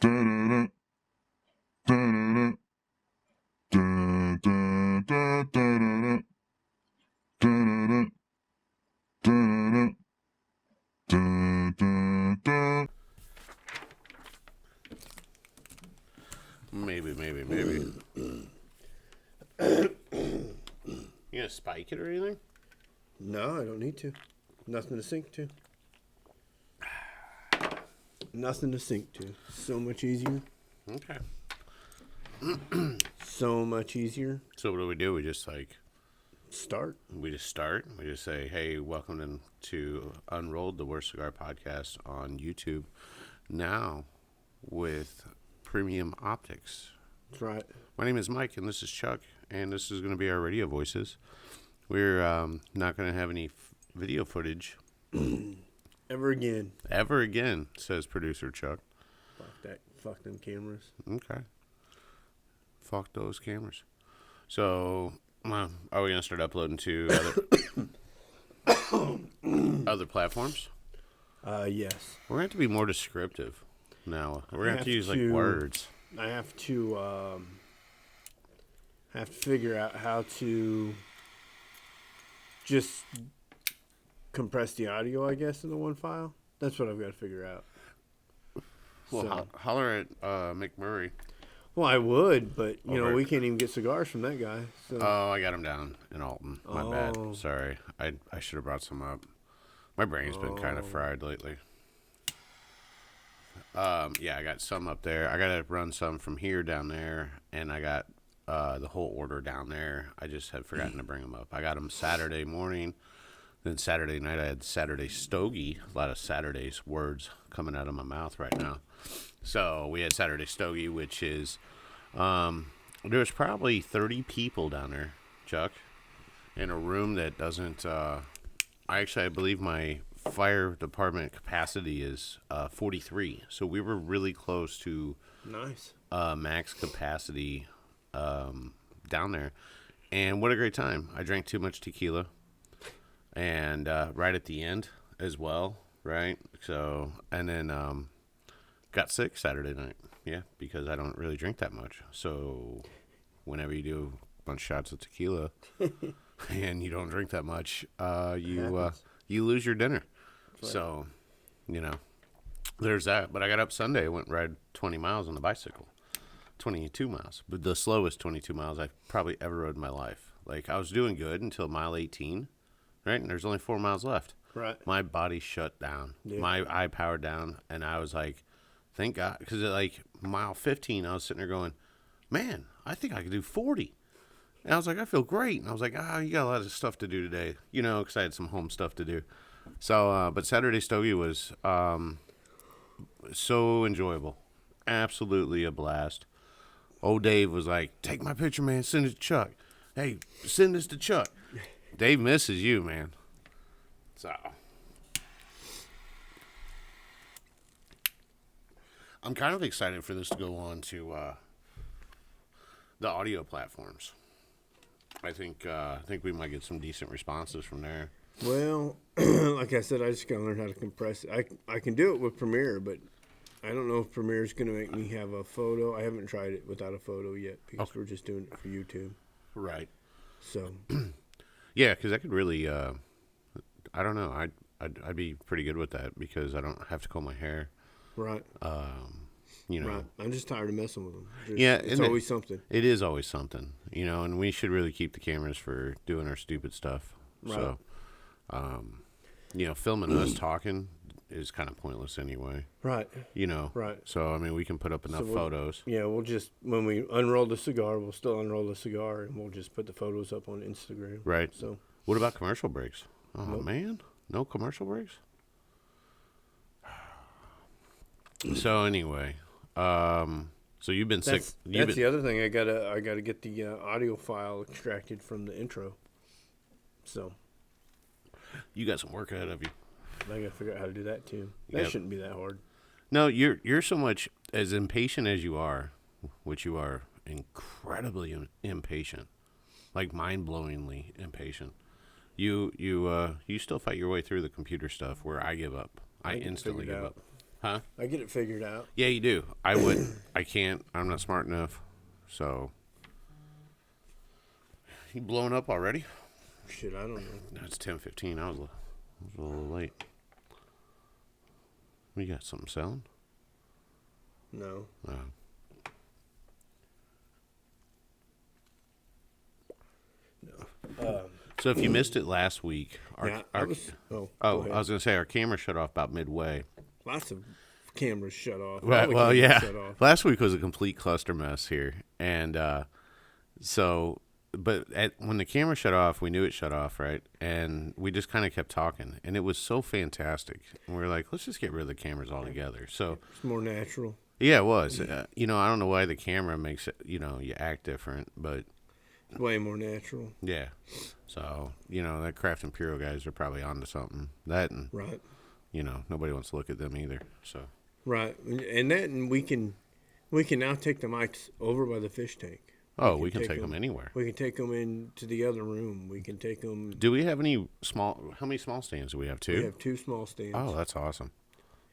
Maybe. You gonna spike it or anything? No, I don't need to. Nothing to sync to. Nothing to sync to. So much easier. Okay. So much easier. So what do? We just Start. We just start. We just say, hey, welcome to Unrolled, the Worst Cigar Podcast on YouTube. Now with premium optics. That's right. My name is Mike, and this is Chuck, and this is going to be our radio voices. We're not going to have any video footage. Ever again, says producer Chuck. Fuck them cameras. Okay. Fuck those cameras. So, are we going to start uploading to other platforms? Yes. We're going to have to be more descriptive now. We're going to have to use words. I have to figure out how to just compress the audio, I guess, into one file. That's what I've got to figure out. Well, holler at McMurray. Well, I would, but, we can't even get cigars from that guy. So. Oh, I got him down in Alton. My bad. Sorry. I should have brought some up. My brain's been kind of fried lately. Yeah, I got some up there. I got to run some from here down there, and I got the whole order down there. I just had forgotten to bring them up. I got them Saturday morning. Then Saturday night, I had Saturday Stogie. A lot of Saturday's words coming out of my mouth right now. So we had Saturday Stogie, which is, there was probably 30 people down there, Chuck, in a room that doesn't, I believe my fire department capacity is 43. So we were really close to nice max capacity down there. And what a great time. I drank too much tequila. And right at the end as well, right? So, and then got sick Saturday night, yeah, because I don't really drink that much. So whenever you do a bunch of shots of tequila and you don't drink that much, you lose your dinner. Right. So, there's that. But I got up Sunday, went ride 20 miles on the bicycle, 22 miles. But the slowest 22 miles I've probably ever rode in my life. Like, I was doing good until mile 18. Right, and there's only 4 miles left. Right. My body shut down. Yeah. I powered down, and I was like, thank God. Because at mile 15, I was sitting there going, man, I think I could do 40. And I was like, I feel great. And I was like, you got a lot of stuff to do today, because I had some home stuff to do. So, but Saturday Stogie was so enjoyable. Absolutely a blast. Old Dave was like, take my picture, man. Send it to Chuck. Hey, send this to Chuck. Dave misses you, man. So, I'm kind of excited for this to go on to the audio platforms. I think we might get some decent responses from there. Well, like I said, I just got to learn how to compress it. I can do it with Premiere, but I don't know if Premiere is going to make me have a photo. I haven't tried it without a photo yet because we're just doing it for YouTube. Right. So... Yeah, because I could really, I don't know, I'd be pretty good with that because I don't have to comb my hair. Right. Right. I'm just tired of messing with them. It's always something. It is always something, and we should really keep the cameras for doing our stupid stuff. Right. So, filming us talking is kind of pointless anyway. Right. Right. So, we can put up enough photos. Yeah, we'll just, when we unroll the cigar, we'll still unroll the cigar, and we'll just put the photos up on Instagram. Right. So. What about commercial breaks? Oh, nope. Man. No commercial breaks? So, anyway. So, you've been sick. That's the other thing. I gotta get the audio file extracted from the intro. So. You got some work ahead of you. I gotta figure out how to do that too. That shouldn't be that hard. No, you're so much as impatient as you are, which you are incredibly impatient, like mind-blowingly impatient. You still fight your way through the computer stuff where I give up. I instantly give up. Huh? I get it figured out. Yeah, you do. I would. I can't. I'm not smart enough. So. You blowing up already? Shit, I don't know. No, it's 10:15. I was a little late. We got something selling? No. So if you missed it last week, I was I was going to say our camera shut off about midway. lots of cameras shut off. Well, yeah. Shut off. Last week was a complete cluster mess here, and when the camera shut off, we knew it shut off, right? And we just kind of kept talking, and it was so fantastic. And we were like, let's just get rid of the cameras altogether. So It's more natural. yeah, it was. I don't know why the camera makes it. You act different, but Way more natural. yeah. So that Craft Imperial guys are probably onto something. That and Right. nobody wants to look at them either. So Right. And we can now take the mics over by the fish tank. we can take them anywhere. We can take them into the other room. We can take them. Do we have any small? How many small stands do we have? Two. We have 2 small stands. Oh, that's awesome.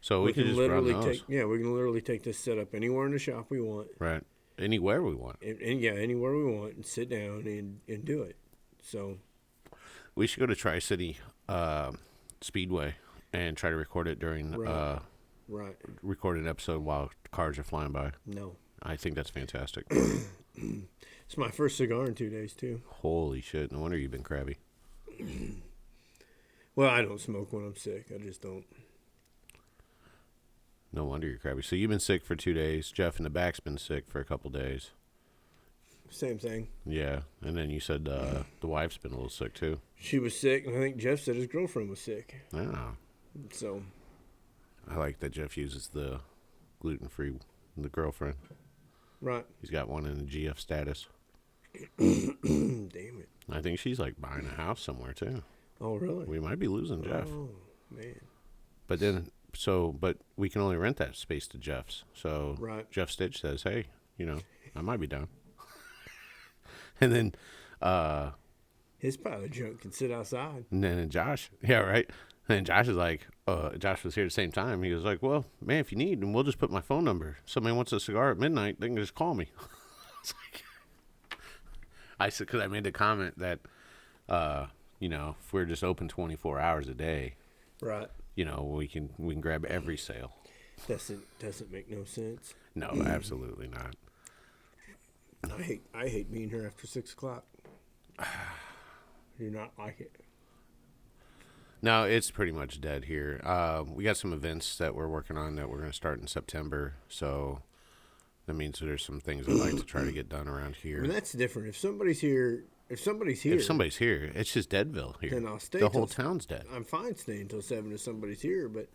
So we can can just literally run those. we can literally take this setup anywhere in the shop we want. Right. Anywhere we want. And anywhere we want, and sit down and do it. So We should go to Tri-City Speedway and try to record it during right. record an episode while cars are flying by. No. I think that's fantastic. It's my first cigar in 2 days too. Holy shit! No wonder you've been crabby. Well, I don't smoke when I'm sick. I just don't. No wonder you're crabby. So you've been sick for 2 days. Jeff in the back's been sick for a couple days. Same thing. Yeah, and then you said the wife's been a little sick too. She was sick, and I think Jeff said his girlfriend was sick. Yeah. So I like that Jeff uses the gluten-free, the girlfriend. right. He's got one in the GF status. Damn it. I think she's like buying a house somewhere too. Oh really? We might be losing Jeff. Oh man. But we can only rent that space to Jeff's. So Right. Jeff Stitch says, hey, I might be down. And then His pile of junk can sit outside. And then Josh, yeah, right. And Josh is like, Josh was here at the same time. He was like, well, man, if you need, and we'll just put my phone number. Somebody wants a cigar at midnight, they can just call me. I said, because I made the comment that, if we're just open 24 hours a day, Right. we can grab every sale. Doesn't make no sense. No, absolutely not. I hate being here after 6 o'clock. Do not like it. No, it's pretty much dead here. We got some events that we're working on that we're going to start in September. So that means there's some things I'd like to try to get done around here. I mean, that's different. If somebody's here, If somebody's here, it's just Deadville here. then I'll stay. The whole town's dead. I'm fine staying until 7 if somebody's here, but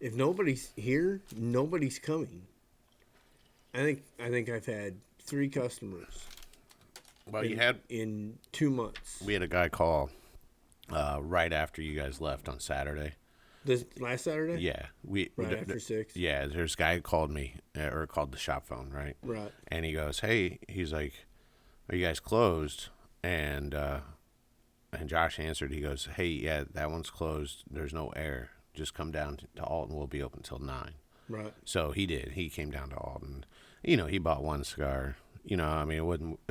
if nobody's here, nobody's coming. I think I've had 3 customers. Well, in 2 months. We had a guy call right after you guys left on Saturday. This last Saturday? Yeah, Right after 6? Yeah, there's a guy who called me or called the shop phone, right? Right. And he goes, "Hey," he's like, "Are you guys closed?" And Josh answered. He goes, "Hey, yeah, that one's closed. There's no air. Just come down to Alton. We'll be open till 9." Right. So he did. He came down to Alton. He bought one cigar. I mean, it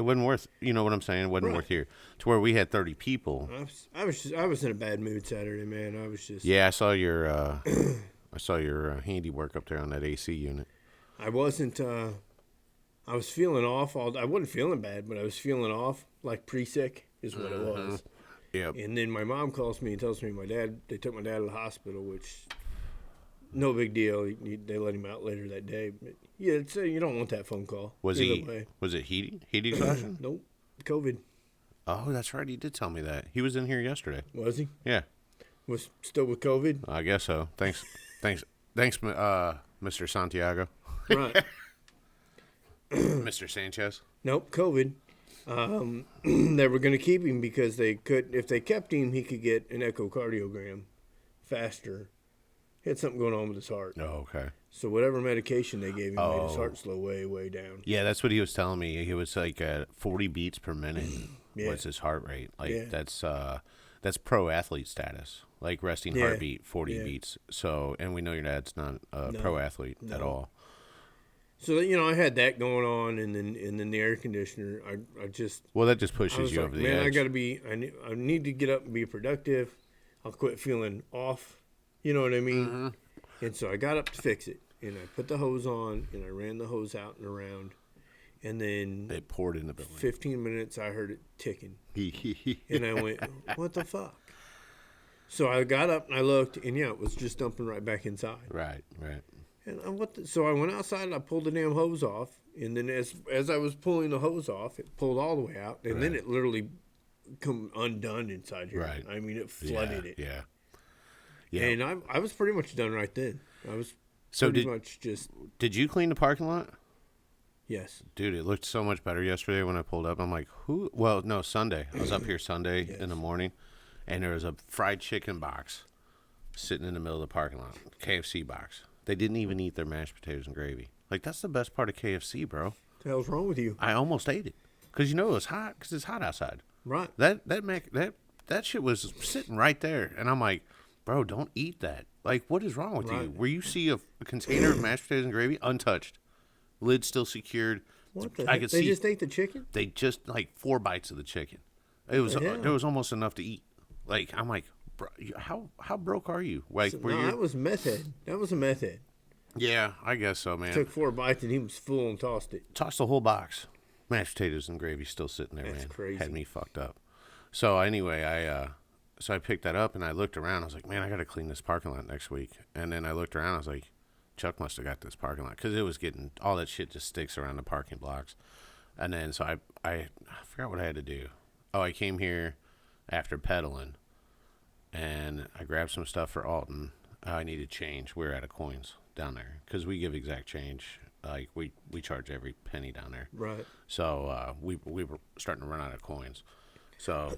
wasn't worth. You know what I'm saying? It wasn't worth here. To where we had 30 people. I was in a bad mood Saturday, man. I was just. Yeah, I saw your handiwork up there on that AC unit. I wasn't. I was feeling off. I wasn't feeling bad, but I was feeling off, like pre-sick is what it was. Yep. And then my mom calls me and tells me they took my dad to the hospital, which no big deal. They let him out later that day. But yeah, you don't want that phone call. Was it heat exhaustion? Nope. COVID. Oh, that's right. He did tell me that. He was in here yesterday. Was he? Yeah. Was still with COVID? I guess so. Thanks, Mr. Santiago. Right. Mr. Sanchez. Nope, COVID. They were going to keep him because if they kept him, he could get an echocardiogram faster. He had something going on with his heart. Oh, okay. So whatever medication they gave him made his heart slow way, way down. Yeah, that's what he was telling me. He was like at 40 beats per minute Yeah. was his heart rate. Like Yeah. that's pro athlete status. like resting Yeah. heartbeat, 40 Yeah. beats. So, and we know your dad's not a pro athlete at No. all. So I had that going on, and then the air conditioner. I just Well, that just I pushes was you like, over the man, edge. I need to get up and be productive. I'll quit feeling off. You know what I mean? Mm-hmm. And so I got up to fix it, and I put the hose on, and I ran the hose out and around, and then It poured in the building. 15 minutes I heard it ticking, and I went, what the fuck? So I got up and I looked, and yeah, it was just dumping right back inside. Right. And so I went outside and I pulled the damn hose off, and then as I was pulling the hose off, it pulled all the way out, and then Right. it literally come undone inside here. Right. I mean, it flooded it. Yeah. And I was pretty much done right then. I was So pretty much just did you clean the parking lot? yes. Dude, it looked so much better yesterday when I pulled up. I'm like, who? Well, no, Sunday. I was up here Sunday in the morning, and there was a fried chicken box sitting in the middle of the parking lot. KFC box. They didn't even eat their mashed potatoes and gravy. Like, that's the best part of KFC, bro. What the hell's wrong with you? I almost ate it. Because it was hot, because it's hot outside. Right. That shit was sitting right there. And I'm like, bro, don't eat that. Like, what is wrong with you? Right. Where you see a container of mashed potatoes and gravy untouched, lid still secured. What the I heck? could They see just ate the chicken? they just like 4 bites of the chicken. It was The hell? there was almost enough to eat. Like, I'm like, bro, how broke are you? Like, were No, you? that was meth head. That was a meth head. Yeah, I guess so, man. Took 4 bites and he was full and tossed it. Tossed the whole box. Mashed potatoes and gravy still sitting there, That's man. crazy. Had me fucked up. So anyway, I picked that up and I looked around. I was like, man, I got to clean this parking lot next week. And then I looked around. I was like, Chuck must have got this parking lot because it was getting all that shit just sticks around the parking blocks. And then so I forgot what I had to do. Oh, I came here after pedaling, and I grabbed some stuff for Alton. I needed change. We were out of coins down there because we give exact change. Like we charge every penny down there. Right. So we were starting to run out of coins. So,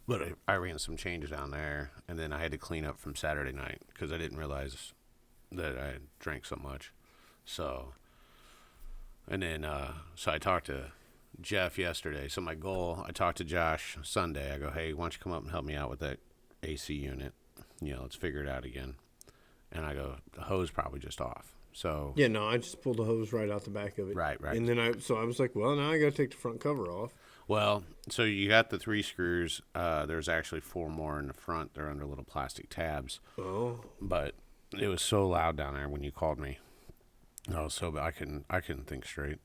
but I ran some changes down there, and then I had to clean up from Saturday night because I didn't realize that I drank so much. So, and then so I talked to Jeff yesterday. So my goal, I talked to Josh Sunday. I go, hey, why don't you come up and help me out with that AC unit? Let's figure it out again. And I go, the hose probably just off. So Yeah, no, I just pulled the hose right out the back of it. Right. And then I was like, well, now I got to take the front cover off. Well, so you got the 3 screws. There's actually 4 more in the front. They're under little plastic tabs. Oh. But it was so loud down there when you called me. Oh, so I couldn't think straight.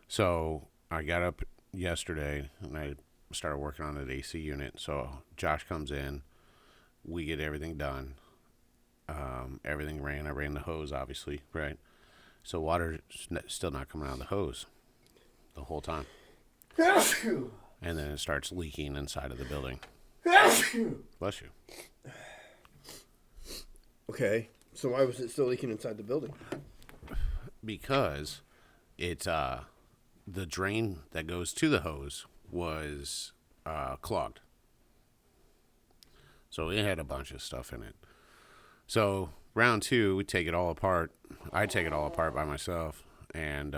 So I got up yesterday and I started working on that AC unit. So Josh comes in, we get everything done. Everything ran. I ran the hose, obviously, right? So water's still not coming out of the hose the whole time. And then it starts leaking inside of the building. Bless you. Okay. So why was it still leaking inside the building? Because it the drain that goes to the hose was clogged. So it had a bunch of stuff in it. So round 2, we take it all apart. I take it all apart by myself and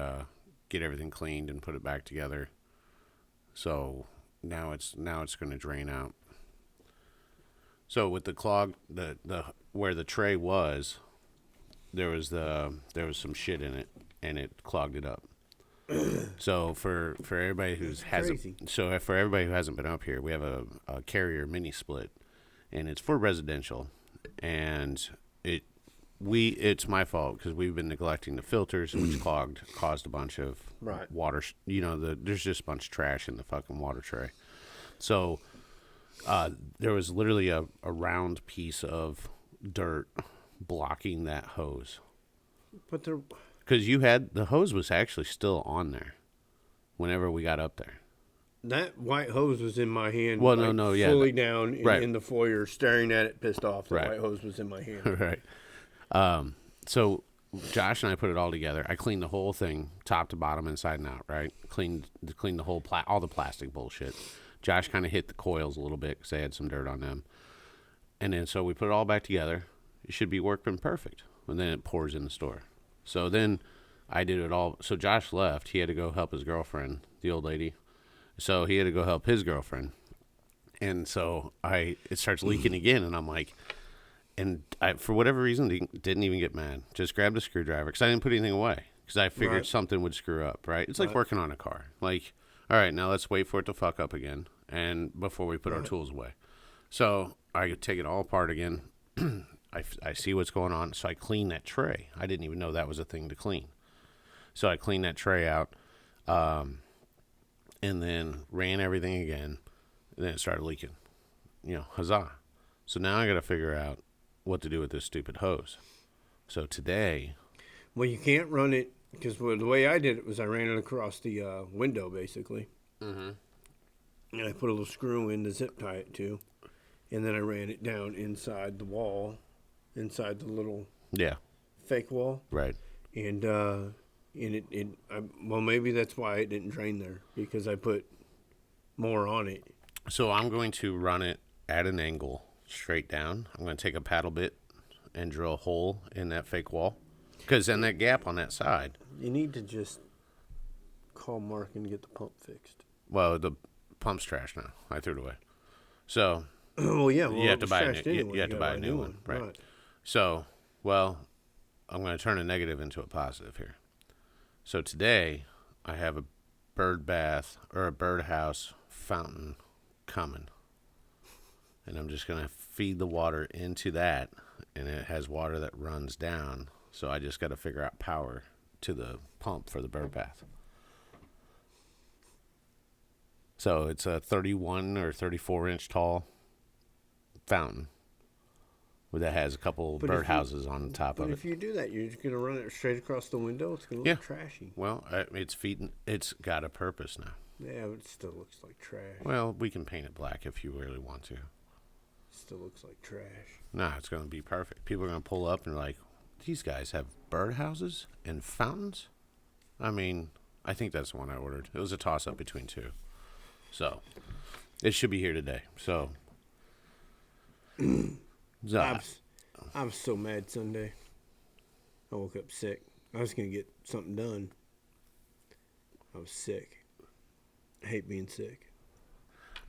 get everything cleaned and put it back together. So now it's going to drain out. So with the clog, the where the tray was, there was some shit in it, and it clogged it up. So for everybody for everybody who hasn't been up here, we have a Carrier mini split, and it's for residential, and it's my fault because we've been neglecting the filters, which caused a bunch of Right. water. There's just a bunch of trash in the fucking water tray. So there was literally a round piece of dirt blocking that hose. But there, Because the hose was actually still on there whenever we got up there. that white hose was in my hand. Well, no, yeah. Fully down Right. in the foyer, staring at it, pissed off. The Right. white hose was in my hand. Right. So Josh and I put it all together. I cleaned the whole thing, top to bottom, inside and out. Right. Cleaned the whole all the plastic bullshit. Josh kind of hit the coils a little bit because they had some dirt on them. And then so we put it all back together. It should be working perfect. And then it pours in the store. So then I did it all. So Josh left. He had to go help his girlfriend, the old lady. So he had to go help his girlfriend. And so it starts leaking again, and I'm like, and I, for whatever reason, didn't even get mad. Just grabbed a screwdriver because I didn't put anything away because I figured Right. something would screw up, right? It's like Right. working on a car. Like, all right, now let's wait for it to fuck up again, and before we put our Right. tools away. So I take it all apart again. I see what's going on, so I clean that tray. I didn't even know that was a thing to clean. So I cleaned that tray out, and then ran everything again. And then it started leaking. Huzzah. So now I got to figure out what to do with this stupid hose. So today, Well, you can't run it because the way I did it was I ran it across the window basically, and I put a little screw in to zip tie it to, and then I ran it down inside the wall, inside the little yeah, fake wall, right. well, maybe that's why it didn't drain there because I put more on it. So I'm going to run it at an angle straight down. I'm going to take a paddle bit and drill a hole in that fake wall. Because then that gap on that side, You need to just call Mark and get the pump fixed. well, the pump's trash now. I threw it away. So Well, yeah, well, you have it to was buy trashed anyway. you have to gotta buy a new one. Right. So, well, I'm going to turn a negative into a positive here. So today I have a bird bath or a birdhouse fountain coming. And I'm just going to feed the water into that, and it has water that runs down. So I just got to figure out power to the pump for the bird bath. So it's a 31 or 34 inch tall fountain that has a couple But if you- birdhouses on the top But of it. if you do that, you're just gonna run it straight across the window. It's gonna look Yeah. trashy. Well, it's feeding. It's got a purpose now. Yeah, but it still looks like trash. Well, we can paint it black if you really want to. Still looks like trash. No, it's going to be perfect. People are going to pull up and they're like, these guys have birdhouses and fountains? I mean, I think that's the one I ordered. It was a toss-up between two. So, it should be here today. So, I was so mad Sunday. I woke up sick. I was gonna get something done. I was sick. I hate being sick.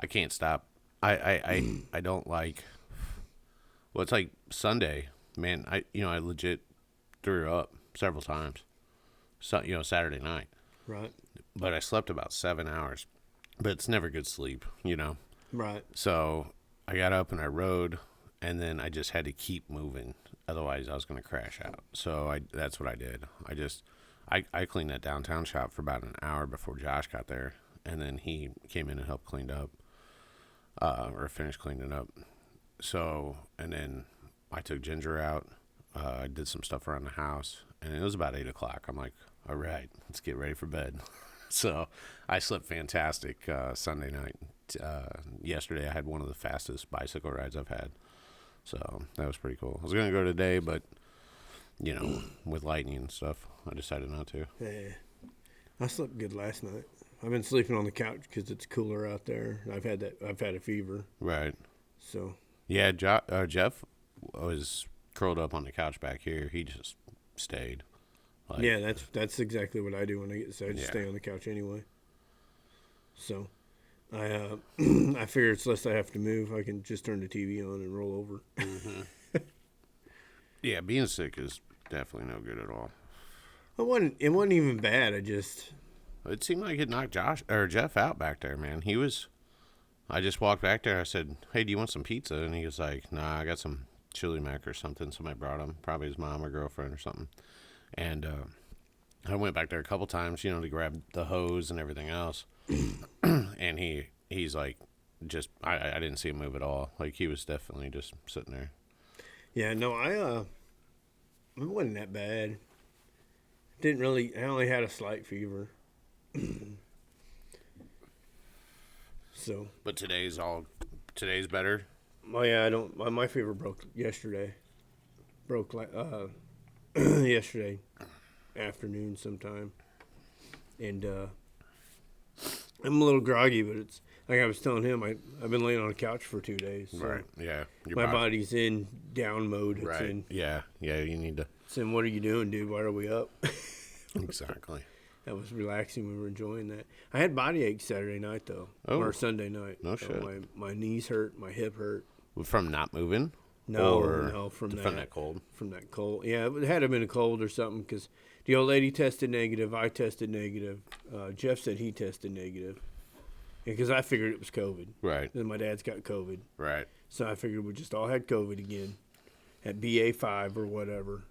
I can't stop. I don't like. Well, it's like Sunday, man. I legit threw up several times. So Saturday night, Right. but I slept about 7 hours. But it's never good sleep, Right. So I got up and I rode, and then I just had to keep moving. Otherwise, I was going to crash out. So that's what I did. I cleaned that downtown shop for about an hour before Josh got there, and then he came in and helped clean up, or finished cleaning up. So, and then I took Ginger out. I did some stuff around the house, and it was about 8 o'clock. I'm like, all right, let's get ready for bed. So I slept fantastic Sunday night. Yesterday I had one of the fastest bicycle rides I've had. So that was pretty cool. I was going to go today, but, with lightning and stuff, I decided not to. Yeah. I slept good last night. I've been sleeping on the couch because it's cooler out there. I've had a fever. Right. So. Yeah, Jeff was curled up on the couch back here. He just stayed. Like, Yeah, that's exactly what I do when I get sick. I just Yeah. stay on the couch anyway. So, I I figure it's less I have to move. I can just turn the TV on and roll over. Yeah, being sick is definitely no good at all. It wasn't even bad. It seemed like it knocked Jeff out back there, man. I just walked back there. I said, hey, do you want some pizza? And he was like, nah, I got some chili mac or something. Somebody brought him, probably his mom or girlfriend or something. And I went back there a couple times, to grab the hose and everything else. And he's like, I didn't see him move at all. Like, he was definitely just sitting there. Yeah, no, it wasn't that bad. I only had a slight fever. So. But today's better. Oh yeah, my fever broke yesterday. Broke like yesterday afternoon sometime, and I'm a little groggy, but it's like I was telling him. I've been laying on the couch for 2 days. So Right. Yeah. my body's in down mode. It's Right. in. Yeah. Yeah. You need to. It's in. What are you doing, dude? Why are we up? Exactly. That was relaxing. We were enjoying that. I had body aches Saturday night though, or Sunday night. No shit. My knees hurt, my hip hurt. From not moving? No, from that cold. From that cold. Yeah, it had to have been a cold or something because the old lady tested negative. I tested negative. Jeff said he tested negative. Because I figured it was COVID. Right. Then my dad's got COVID. Right. So I figured we just all had COVID again. At BA5 or whatever.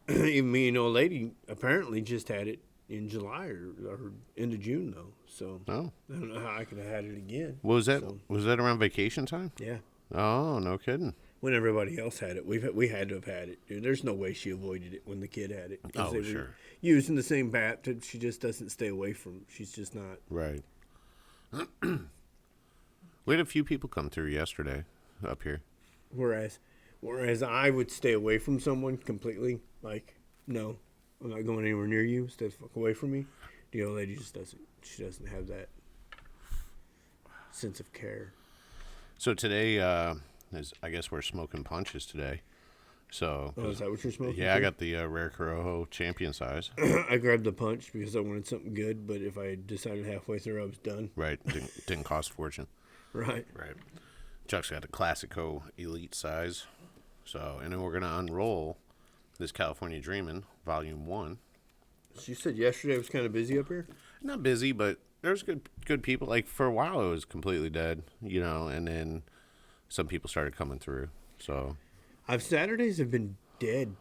Even me and old lady apparently just had it in July or end of June, though. So I don't know how I could have had it again. Was that around vacation time? Yeah. Oh, no kidding. When everybody else had it, we had to have had it. Dude, there's no way she avoided it when the kid had it. Oh, they sure. were using the same bat that she just doesn't stay away from. She's just not. Right. We had a few people come through yesterday up here. Whereas I would stay away from someone completely. Like, no, I'm not going anywhere near you. Stay the fuck away from me. The old lady just doesn't. She doesn't have that sense of care. So today, I guess we're smoking punches today. So, is that what you're smoking? Yeah, too? I got the Rare Corojo champion size. I grabbed the punch because I wanted something good, but if I decided halfway through I was done. Right, didn't cost a fortune. Right. Chuck's got the Classico Elite size. So, and then we're gonna unroll this California Dreamin' Volume 1. So you said yesterday was kind of busy up here? Not busy, but there's good people. Like, for a while it was completely dead, and then some people started coming through. So Saturdays have been dead.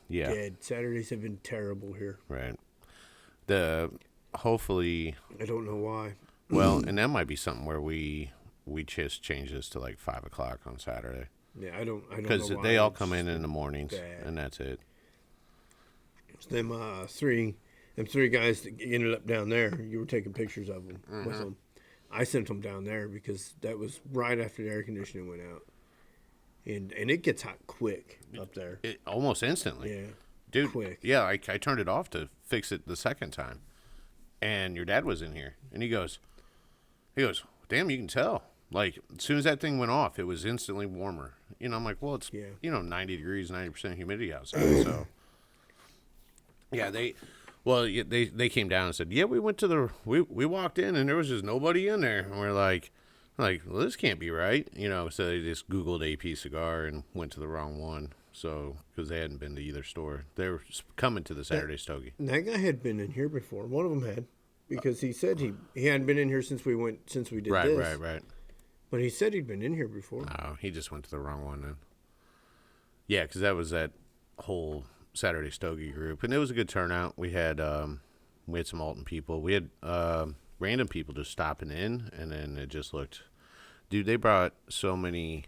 Yeah. Dead. Saturdays have been terrible here. Right. Hopefully, I don't know why. well, and that might be something where we just change this to like 5 o'clock on Saturday. Yeah, I don't know why. Because they all come in the mornings, bad. and that's it. Them three guys that ended up down there. You were taking pictures of them with them. I sent them down there because that was right after the air conditioning went out, and it gets hot quick up there. Almost instantly. Yeah, Dude. quick. Yeah, I turned it off to fix it the second time, and your dad was in here, and he goes, damn, you can tell. Like, as soon as that thing went off, it was instantly warmer. I'm like, well, it's 90 degrees, 90% humidity outside, so. Yeah, they came down and said, yeah, we went to we walked in and there was just nobody in there. And we're like, well, this can't be right. So they just Googled AP cigar and went to the wrong one. So, because they hadn't been to either store. They were coming to the Saturday Stogie. That guy had been in here before. One of them had, because he said he hadn't been in here since we did this. Right. But he said he'd been in here before. Oh, he just went to the wrong one then. Yeah, because that was that whole Saturday Stogie group, and it was a good turnout. We had some Alton people. We had random people just stopping in, and then it just looked. Dude, they brought so many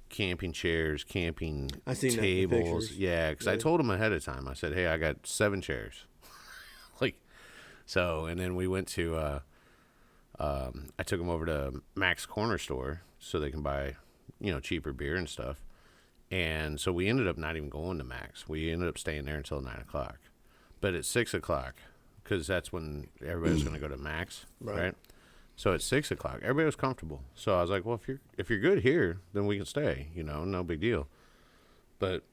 camping chairs, camping tables. Yeah, because I told them ahead of time. I said, "Hey, I got 7 chairs." And then we went to. I took them over to Mac's Corner Store so they can buy, cheaper beer and stuff. And so we ended up not even going to Mac's. We ended up staying there until 9 o'clock. But at 6 o'clock, because that's when everybody was going to go to Mac's, right? So at 6 o'clock, everybody was comfortable. So I was like, well, if you're good here, then we can stay. No big deal. But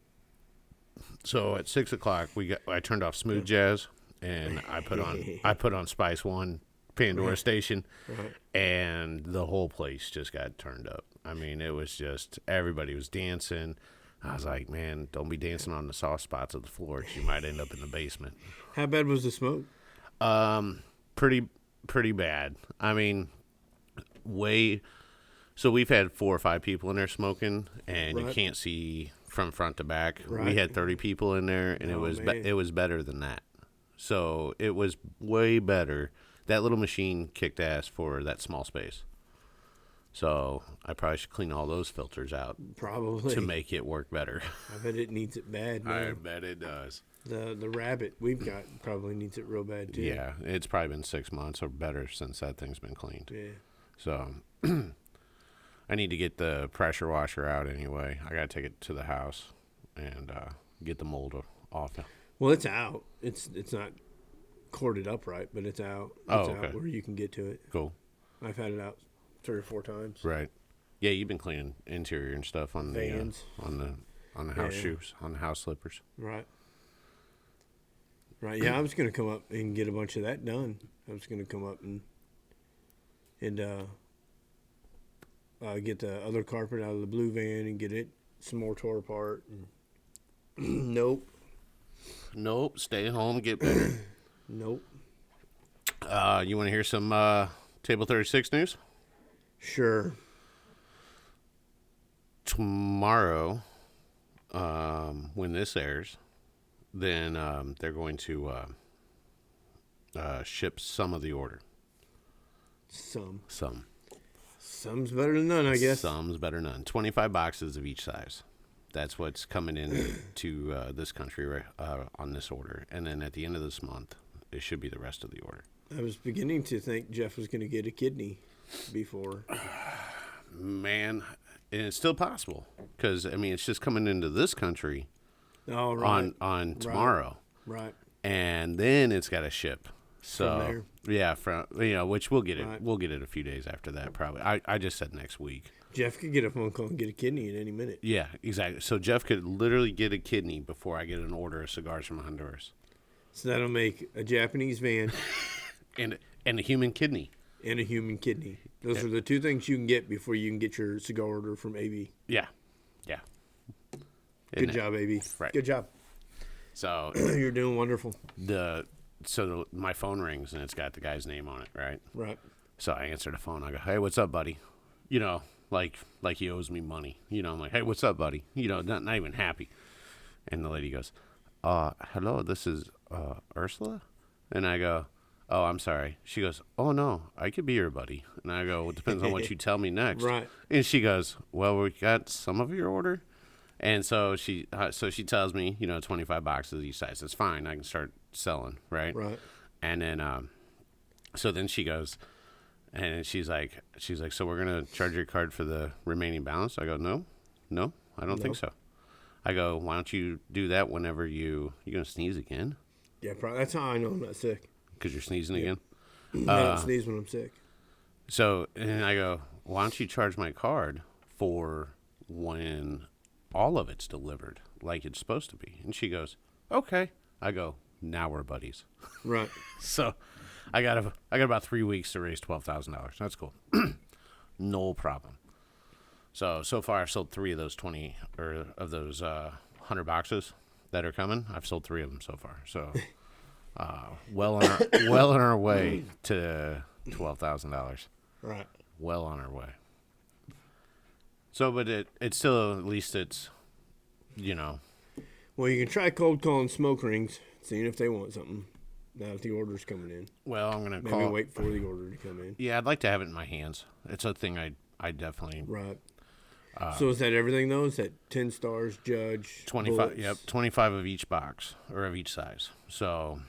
so at 6 o'clock, I turned off Smooth Jazz, and I put on Spice One Pandora Station, and the whole place just got turned up. I mean, it was just, everybody was dancing. I was like, man, don't be dancing on the soft spots of the floor, because you might end up in the basement. How bad was the smoke? Pretty bad. I mean, so we've had 4 or 5 people in there smoking, and you can't see from front to back. We had 30 people in there, and it was better than that. So it was way better. That little machine kicked ass for that small space. So I probably should clean all those filters out. Probably. To make it work better. I bet it needs it bad, man. I bet it does. The rabbit we've got probably needs it real bad, too. Yeah, it's probably been 6 months or better since that thing's been cleaned. Yeah. So I need to get the pressure washer out anyway. I got to take it to the house and get the mold off. Well, it's out. It's not corded up right, but it's out. It's out where you can get to it. Cool. I've had it out 3 or 4 times. Right. Yeah, you've been cleaning interior and stuff on Vans. on the house shoes, on the house slippers. Right. Right. Yeah, I was gonna come up and get a bunch of that done. I was gonna come up and get the other carpet out of the blue van and get it some more tore apart. And nope. Nope. Stay home. Get better. Nope. You want to hear some Table 36 news? Sure. Tomorrow, when this airs, then they're going to ship some of the order. Some. Some's better than none, I guess. Some's better than none. 25 boxes of each size. That's what's coming in to this country on this order. And then at the end of this month, it should be the rest of the order. I was beginning to think Jeff was going to get a kidney before. Man, and it's still possible. Because, I mean, it's just coming into this country on tomorrow. Right. And then it's got to ship. So, from there. Yeah, which we'll get it. Right. We'll get it a few days after that, probably. I just said next week. Jeff could get a phone call and get a kidney at any minute. Yeah, exactly. So Jeff could literally get a kidney before I get an order of cigars from Honduras. So that'll make a Japanese van and a human kidney. And a human kidney. Those are the two things you can get before you can get your cigar order from AB. Yeah. Good job, AB. Right. Good job. So you're doing wonderful. My phone rings and it's got the guy's name on it, right? Right. So I answer the phone. I go, "Hey, what's up, buddy?" You know, like he owes me money. You know, I'm like, "Hey, what's up, buddy?" You know, not even happy. And the lady goes, "Hello, this is Ursula?" And I go, "Oh, I'm sorry." She goes, "Oh, no, I could be your buddy." And I go, "Well, it depends on what you tell me next." Right. And she goes, "Well, we got some of your order." And so she tells me, 25 boxes each size. That's fine. I can start selling, right? Right. And then, so then she goes, and she's like, "So we're gonna charge your card for the remaining balance?" I go, "No, I don't think so." I go, "Why don't you do that whenever you gonna sneeze again?" Yeah, probably. That's how I know I'm not sick. Because you're sneezing again. I don't sneeze when I'm sick. So, and I go, "Why don't you charge my card for when all of it's delivered like it's supposed to be?" And she goes, "Okay." I go, "Now we're buddies." Right. So I got about 3 weeks to raise $12,000. That's cool. No problem. So far I've sold 3 of those 20 or of those 100 boxes that are coming. I've sold 3 of them so far. So well on our way to $12,000. Right. Well on our way. So, but it's still, at least it's, Well, you can try cold calling smoke rings, seeing if they want something. Now that the order's coming in. Well, I'm going to Maybe wait for the order to come in. Yeah, I'd like to have it in my hands. It's a thing I definitely... Right. So is that everything, though? Is that 10 stars, judge, 25, bullets? yep, 25 of each box, or of each size. So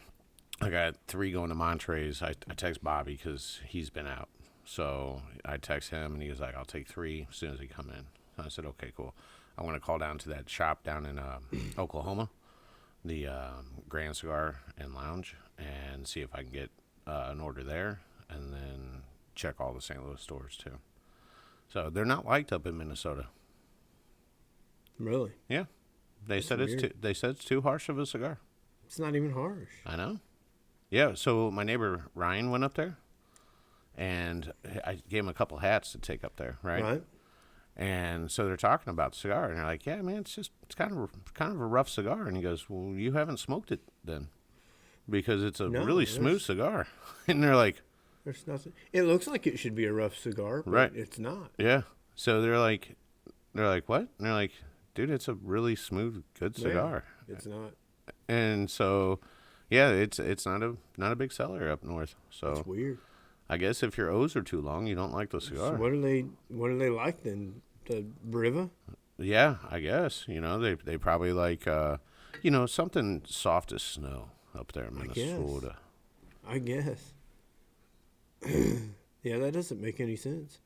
I got 3 going to Montrez. I text Bobby because he's been out. So I text him, and he was like, "I'll take 3 as soon as he come in." So I said, "Okay, cool." I'm going to call down to that shop down in Oklahoma, the Grand Cigar and Lounge, and see if I can get an order there, and then check all the St. Louis stores, too. So they're not liked up in Minnesota. Really? Yeah. They said weird. it's too harsh of a cigar. It's not even harsh. I know. Yeah, so my neighbor Ryan went up there, and I gave him a couple hats to take up there, right? Right. And so they're talking about the cigar, and they're like, "Yeah, man, it's kind of a rough cigar." And he goes, "Well, you haven't smoked it then, because it's a really smooth cigar." And they're like, "There's nothing. It looks like it should be a rough cigar, but right. It's not." Yeah. So they're like, "What?" And they're like, "Dude, it's a really smooth, good cigar." Yeah, it's not. And so, yeah, it's not a big seller up north. So It's weird. I guess if your O's are too long, you don't like the cigar. So what do they like then? The Briva? Yeah, I guess. They probably like something soft as snow up there in Minnesota. I guess. Yeah, that doesn't make any sense.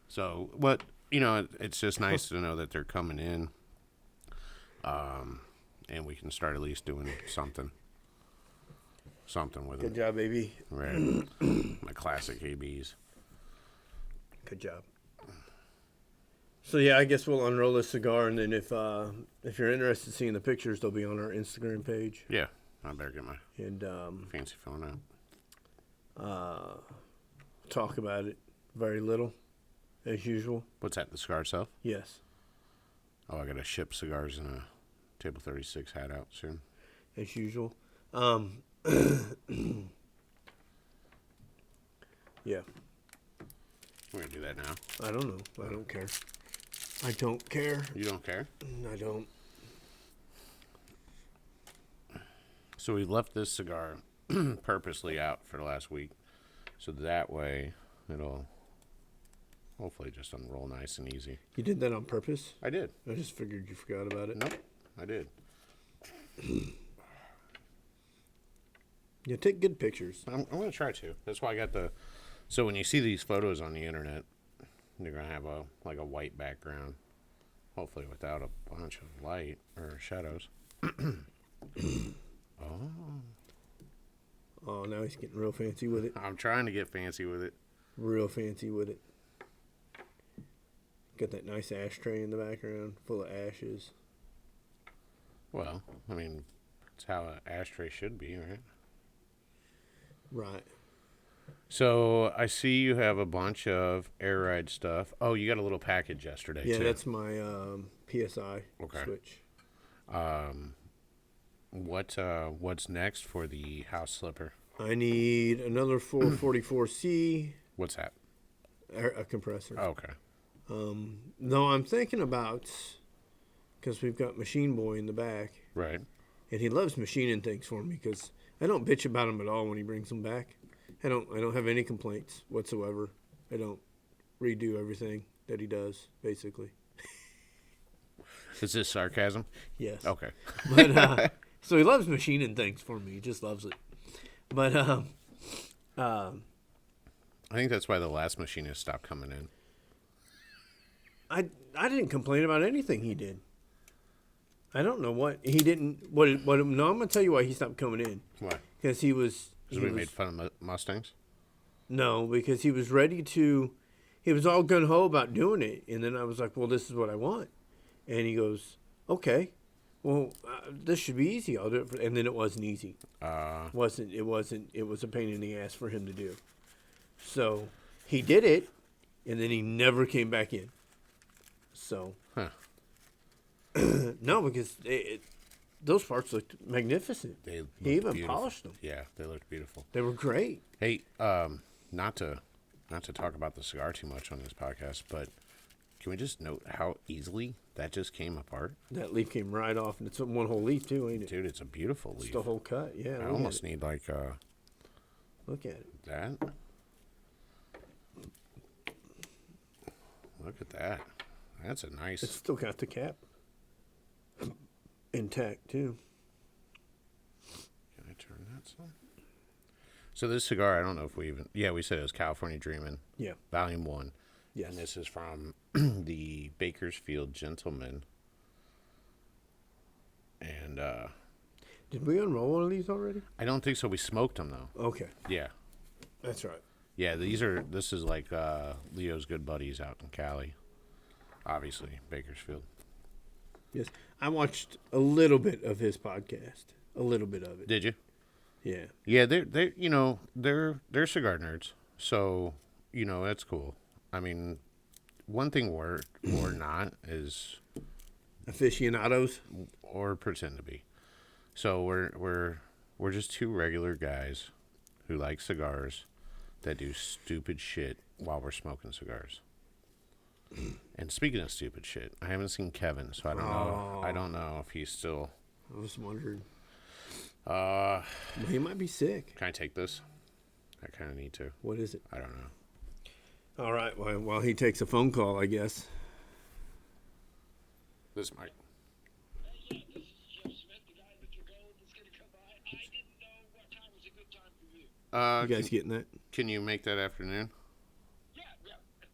So it's just nice to know that they're coming in, and we can start at least doing something with them. Good job, baby. Right. My classic ABs. Good job. So yeah, I guess we'll unroll this cigar, and then if you're interested in seeing the pictures, they'll be on our Instagram page. Yeah, I better get my And fancy phone out. talk about it very little, as usual. What's that? The cigar itself? Yes, Oh, I gotta ship cigars in a Table 36 hat out soon. as usual. Yeah, We're gonna do that now. I don't know. I don't care. I don't care. You don't care? I don't. So we left this cigar purposely out for the last week, so that way it'll hopefully just unroll nice and easy. You did that on purpose? I did. I just figured you forgot about it. Nope, I did. Yeah, take good pictures. I'm gonna try to. That's why I got the. So when you see these photos on the internet, they're gonna have a white background, hopefully without a bunch of light or shadows. Oh, Oh, now he's getting real fancy with it. I'm trying to get fancy with it. Real fancy with it. Got that nice ashtray in the background, full of ashes. Well, I mean, it's how an ashtray should be, right? Right. So I see you have a bunch of air ride stuff. Oh, you got a little package yesterday Yeah, too. that's my PSI Okay. switch. What's next for the house slipper? I need another 444C, What's that? a compressor. Oh, okay. No, I'm thinking about, because we've got Machine Boy in the back, Right. and he loves machining things for me because I don't bitch about him at all when he brings them back. I don't have any complaints whatsoever. I don't redo everything that he does, basically. Is this sarcasm? Yes. Okay. But so he loves machining things for me. He just loves it. But I think that's why the last machinist stopped coming in. I didn't complain about anything he did. I don't know what he didn't. What? No, I'm gonna tell you why he stopped coming in. Why? Because he was. Because we made fun of Mustangs? No, because he was ready to. He was all gung ho about doing it, and then I was like, "Well, this is what I want," and he goes, "Okay, well, this should be easy. I'll do it." And then it wasn't easy. It wasn't. It was a pain in the ass for him to do. So he did it, and then he never came back in. So. Huh. No, because those parts looked magnificent. They looked He even beautiful. polished them. Yeah, they looked beautiful. They were great. Hey, not to talk about the cigar too much on this podcast, but can we just note how easily that just came apart? That leaf came right off, and it's one whole leaf too, ain't it? Dude, it's a beautiful It's leaf. the whole cut. Yeah. I almost need like Look at it. that. Look at that. That's a nice. It's still got the cap intact too. Can I turn that some? So this cigar, I don't know if we even. Yeah, we said it was California Dreamin'. Yeah. Volume 1. Yes. And this is from the Bakersfield Gentleman. And Did we unroll one of these already? I don't think so. We smoked them though. Okay, Yeah. that's right. Yeah, this is like Leo's good buddies out in Cali. Obviously, Bakersfield. Yes, I watched a little bit of his podcast. A little bit of it. Did you? Yeah. Yeah, they're cigar nerds. So, that's cool. I mean, one thing we're not is Aficionados. or pretend to be. So we're just two regular guys who like cigars that do stupid shit while we're smoking cigars. And speaking of stupid shit, I haven't seen Kevin, so I don't know. I don't know if he's still. I was wondering. Well, he might be sick. Can I take this? I kind of need to. What is it? I don't know. All right. Well, while he takes a phone call, I guess. This might. Yeah, this is Jeff Smith, the guy with your gold that's going to come by. I didn't know what time was a good time for you. You guys getting that? Can you make that afternoon? Yeah,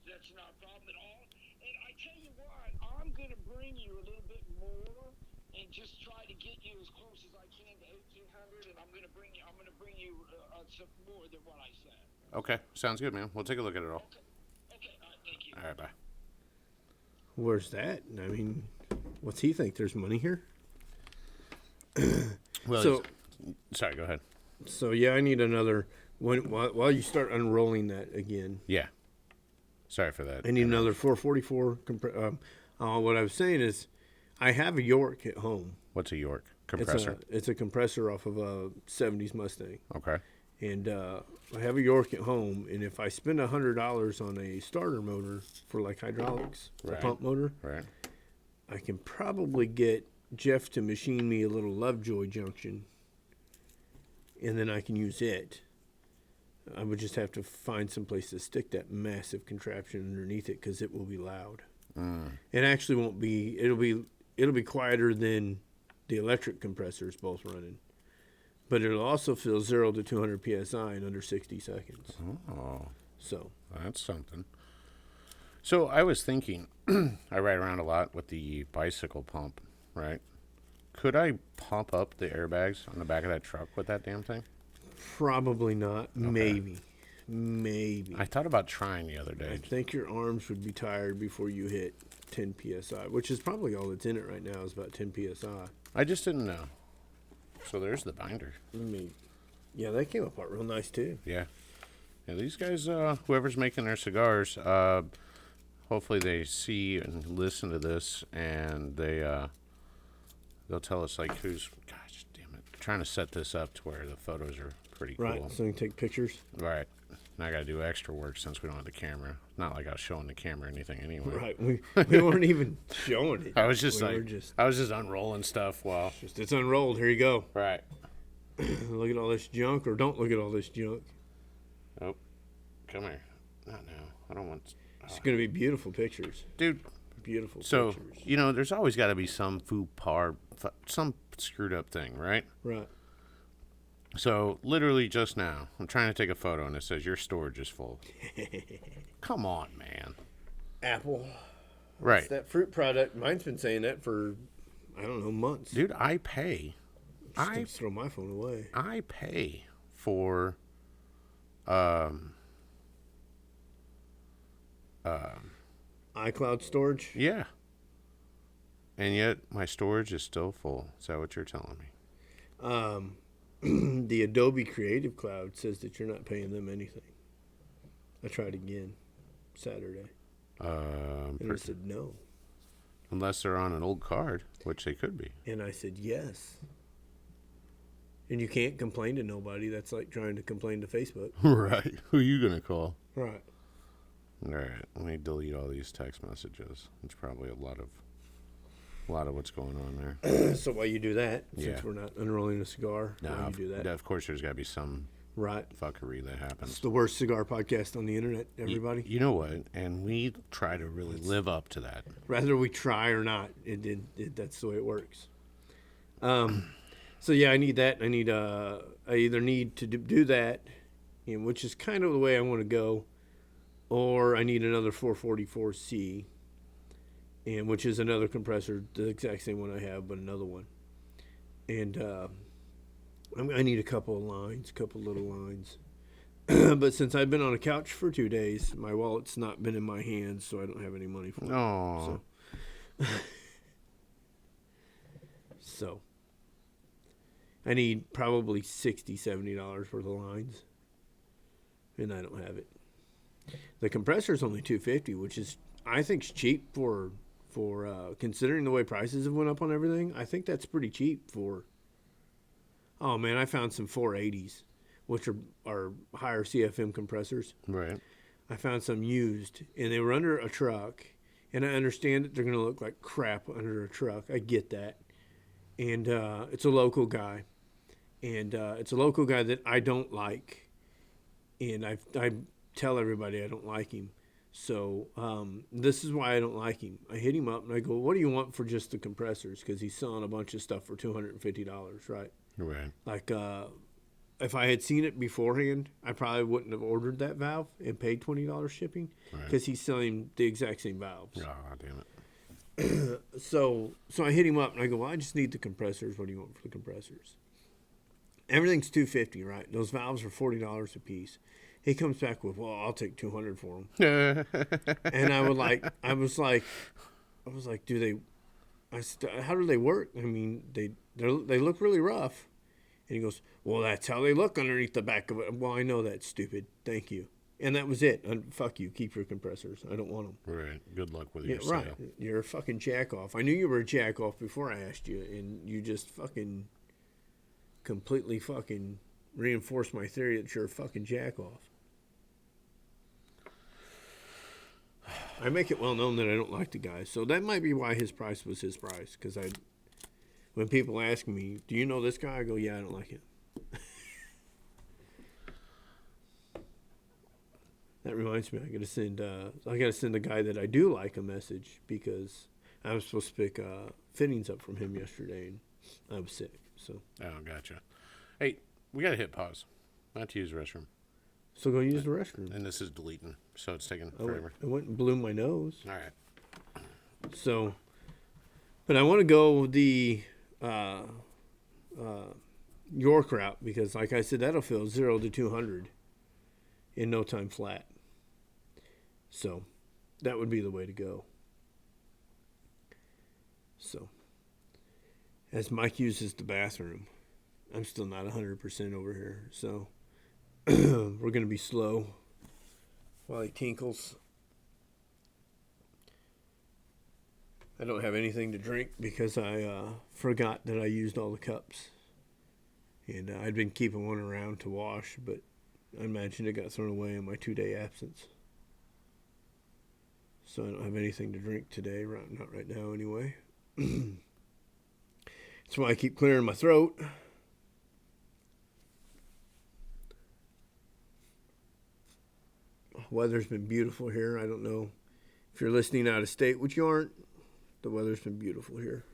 that's not a problem at all. And I tell you what, I'm going to bring you a little bit more and just try to get you as close as I can to 1800. And I'm going to bring you some more than what I said. Okay, sounds good, man. We'll take a look at it all. Okay, all right, thank you. All right, bye. Where's that? I mean, what's he think? There's money here? Well, So- sorry, go ahead. So yeah, I need another. While you start unrolling that again, Yeah. Sorry for that. I need another 444. What I was saying is, I have a York at home. What's a York compressor? It's a compressor off of a '70s Mustang, Okay. and I have a York at home. And if I spend $100 on a starter motor for like hydraulics, Right. a pump motor, Right. I can probably get Jeff to machine me a little Lovejoy junction, and then I can use it. I would just have to find some place to stick that massive contraption underneath it because it will be loud. It actually won't be. It'll be quieter than the electric compressors both running, but it'll also fill 0 to 200 psi in under 60 seconds. Oh, So that's something. So I was thinking, I ride around a lot with the bicycle pump, right? Could I pump up the airbags on the back of that truck with that damn thing? probably not. Maybe. I thought about trying the other I day. think your arms would be tired before you hit 10 psi, which is probably all that's in it right now is about 10 psi. I just didn't know. So there's the binder. I mean, yeah, that came apart real nice too. Yeah. Yeah, these guys, whoever's making their cigars, hopefully they see and listen to this, and they'll tell us like who's. Gosh, damn it! Trying to set this up to where the photos are pretty Right, cool. so you can take pictures. Right. And I got to do extra work since we don't have the camera. Not like I was showing the camera or anything anyway. Right, we weren't even showing it. I was just We were like, I was just unrolling stuff while. just it's unrolled. Here you go. Right. Look at all this junk, or don't look at all this junk. Oh, come here. Not now. I don't want. It's gonna be beautiful pictures. Dude. Beautiful So pictures. there's always got to be some some screwed up thing, right? Right. So literally just now, I'm trying to take a photo and it says your storage is full. Come on, man. Apple. Right, It's that fruit product. Mine's been saying that for I don't know months. dude. I pay. I Just throw my phone away. for iCloud storage. yeah, and yet my storage is still full. Is that what you're telling me? The Adobe Creative Cloud says that you're not paying them anything. I tried again Saturday, and it said no. Unless they're on an old card, which they could be. And I said yes. And you can't complain to nobody. That's like trying to complain to Facebook. Right. Who are you gonna call? Right. All right. Let me delete all these text messages. It's probably a lot of what's going on there. So while you do that, Yeah. since we're not unrolling a cigar, while you do that. Of course, there's got to be some Right. fuckery that happens. It's the worst cigar podcast on the internet, everybody. You know what? And we try to really live up to that. Whether we try or not, that's the way it works. So yeah, I need that. I either need to do that, and which is kind of the way I want to go, or I need another 444C, and which is another compressor, the exact same one I have, but another one. And I need a couple of lines, couple little lines. But since I've been on a couch for 2 days, my wallet's not been in my hands, so I don't have any money for it. Oh, So I need probably $60, $70 worth of lines, and I don't have it. The compressor's only $250, which is I think is cheap for considering the way prices have went up on everything. I think that's pretty cheap for. Oh man, I found some 480s, which are higher CFM compressors. right. I found some used, and they were under a truck. And I understand that they're going to look like crap under a truck. I get that. And it's a local guy. And it's a local guy that I don't like. And I tell everybody I don't like him. So this is why I don't like him. I hit him up and I go, what do you want for just the compressors? Because he's selling a bunch of stuff for $250, right? Right. Like if I had seen it beforehand, I probably wouldn't have ordered that valve and paid $20 shipping because he's selling the exact same valves. Oh, damn it. So I hit him up and I go, well, I just need the compressors. What do you want for the compressors? Everything's $250, right? Those valves are $40 a piece. He comes back with, well, I'll take $200 for them. And I was like, was like, do they? How do they work? I mean, they look really rough. And he goes, well, that's how they look underneath the back of it. Well, I know that's stupid. Thank you. And that was it. Fuck you. Keep your compressors. I don't want them. Right. Good luck with Yeah, your right. sale. You're a fucking jack off. I knew you were a jack off before I asked you, and you just fucking completely fucking reinforced my theory that you're a fucking jack off. I make it well known that I don't like the guy, so that might be why his price was his price. Because when people ask me, "Do you know this guy?" I go, "Yeah, I don't like him." That reminds me, I gotta send the guy that I do like a message because I was supposed to pick fittings up from him yesterday, and I was sick. So Oh, gotcha. Hey, we gotta hit pause. I have to use the restroom, go use the restroom. and this is deleting, so it's taking I went, forever. I went and blew my nose. All right. So, but I want to go the York route because, like I said, that'll fill 0 to 200 in no time flat. So, that would be the way to go. So, as Mike uses the bathroom, I'm still not 100% over here. So, we're going to be slow while he tinkles. I don't have anything to drink because I forgot that I used all the cups. And I'd been keeping one around to wash, but I imagine it got thrown away in my 2-day absence. So I don't have anything to drink today, not right now anyway. That's why I keep clearing my throat. Weather's been beautiful here. I don't know if you're listening out of state, which you aren't. The weather's been beautiful here.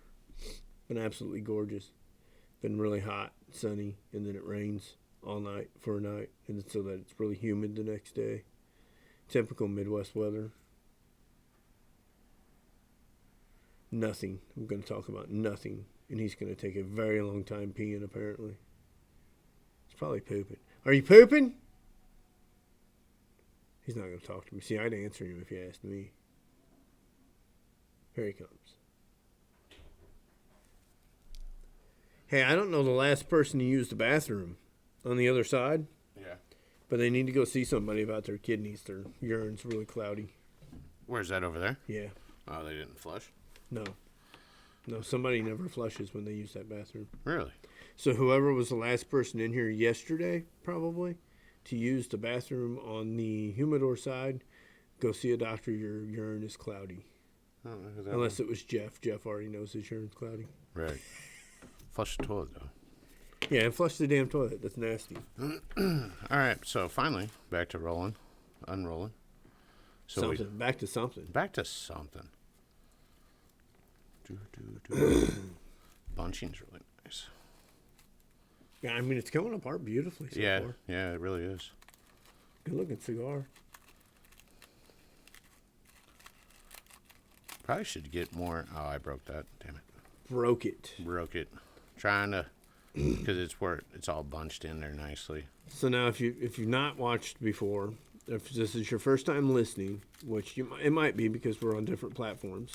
Been absolutely gorgeous. Been really hot, sunny, and then it rains all night for a night, and so that it's really humid the next day. Typical Midwest weather. Nothing. I'm going to talk about nothing, and he's going to take a very long time peeing, apparently. He's probably pooping. Are you pooping? He's not going to talk to me. See, I'd answer him if he asked me. Here he comes. Hey, I don't know the last person to use the bathroom on the other side, Yeah. but they need to go see somebody about their kidneys. Their urine's really cloudy. Where's that over there? Yeah. Oh, they didn't flush? No. No, somebody never flushes when they use that bathroom. Really? So whoever was the last person in here yesterday, probably, to use the bathroom on the humidor side, go see a doctor. Your urine is cloudy. I don't know who that Unless it was Jeff. Jeff already knows his urine's cloudy. Right. Flush the toilet, though. Yeah, and flush the damn toilet. That's nasty. All right, so finally, back to rolling, unrolling. So Something. Back to something. back to something. Bunching's really nice. Yeah, I mean, it's coming apart beautifully so Yeah, far. yeah, it really is. Good looking cigar. Probably should get more. Oh, I broke that. Damn it. Broke it. Broke it. Trying to, because it's all bunched in there nicely. So now, if you've not watched before, if this is your first time listening, which it might be because we're on different platforms,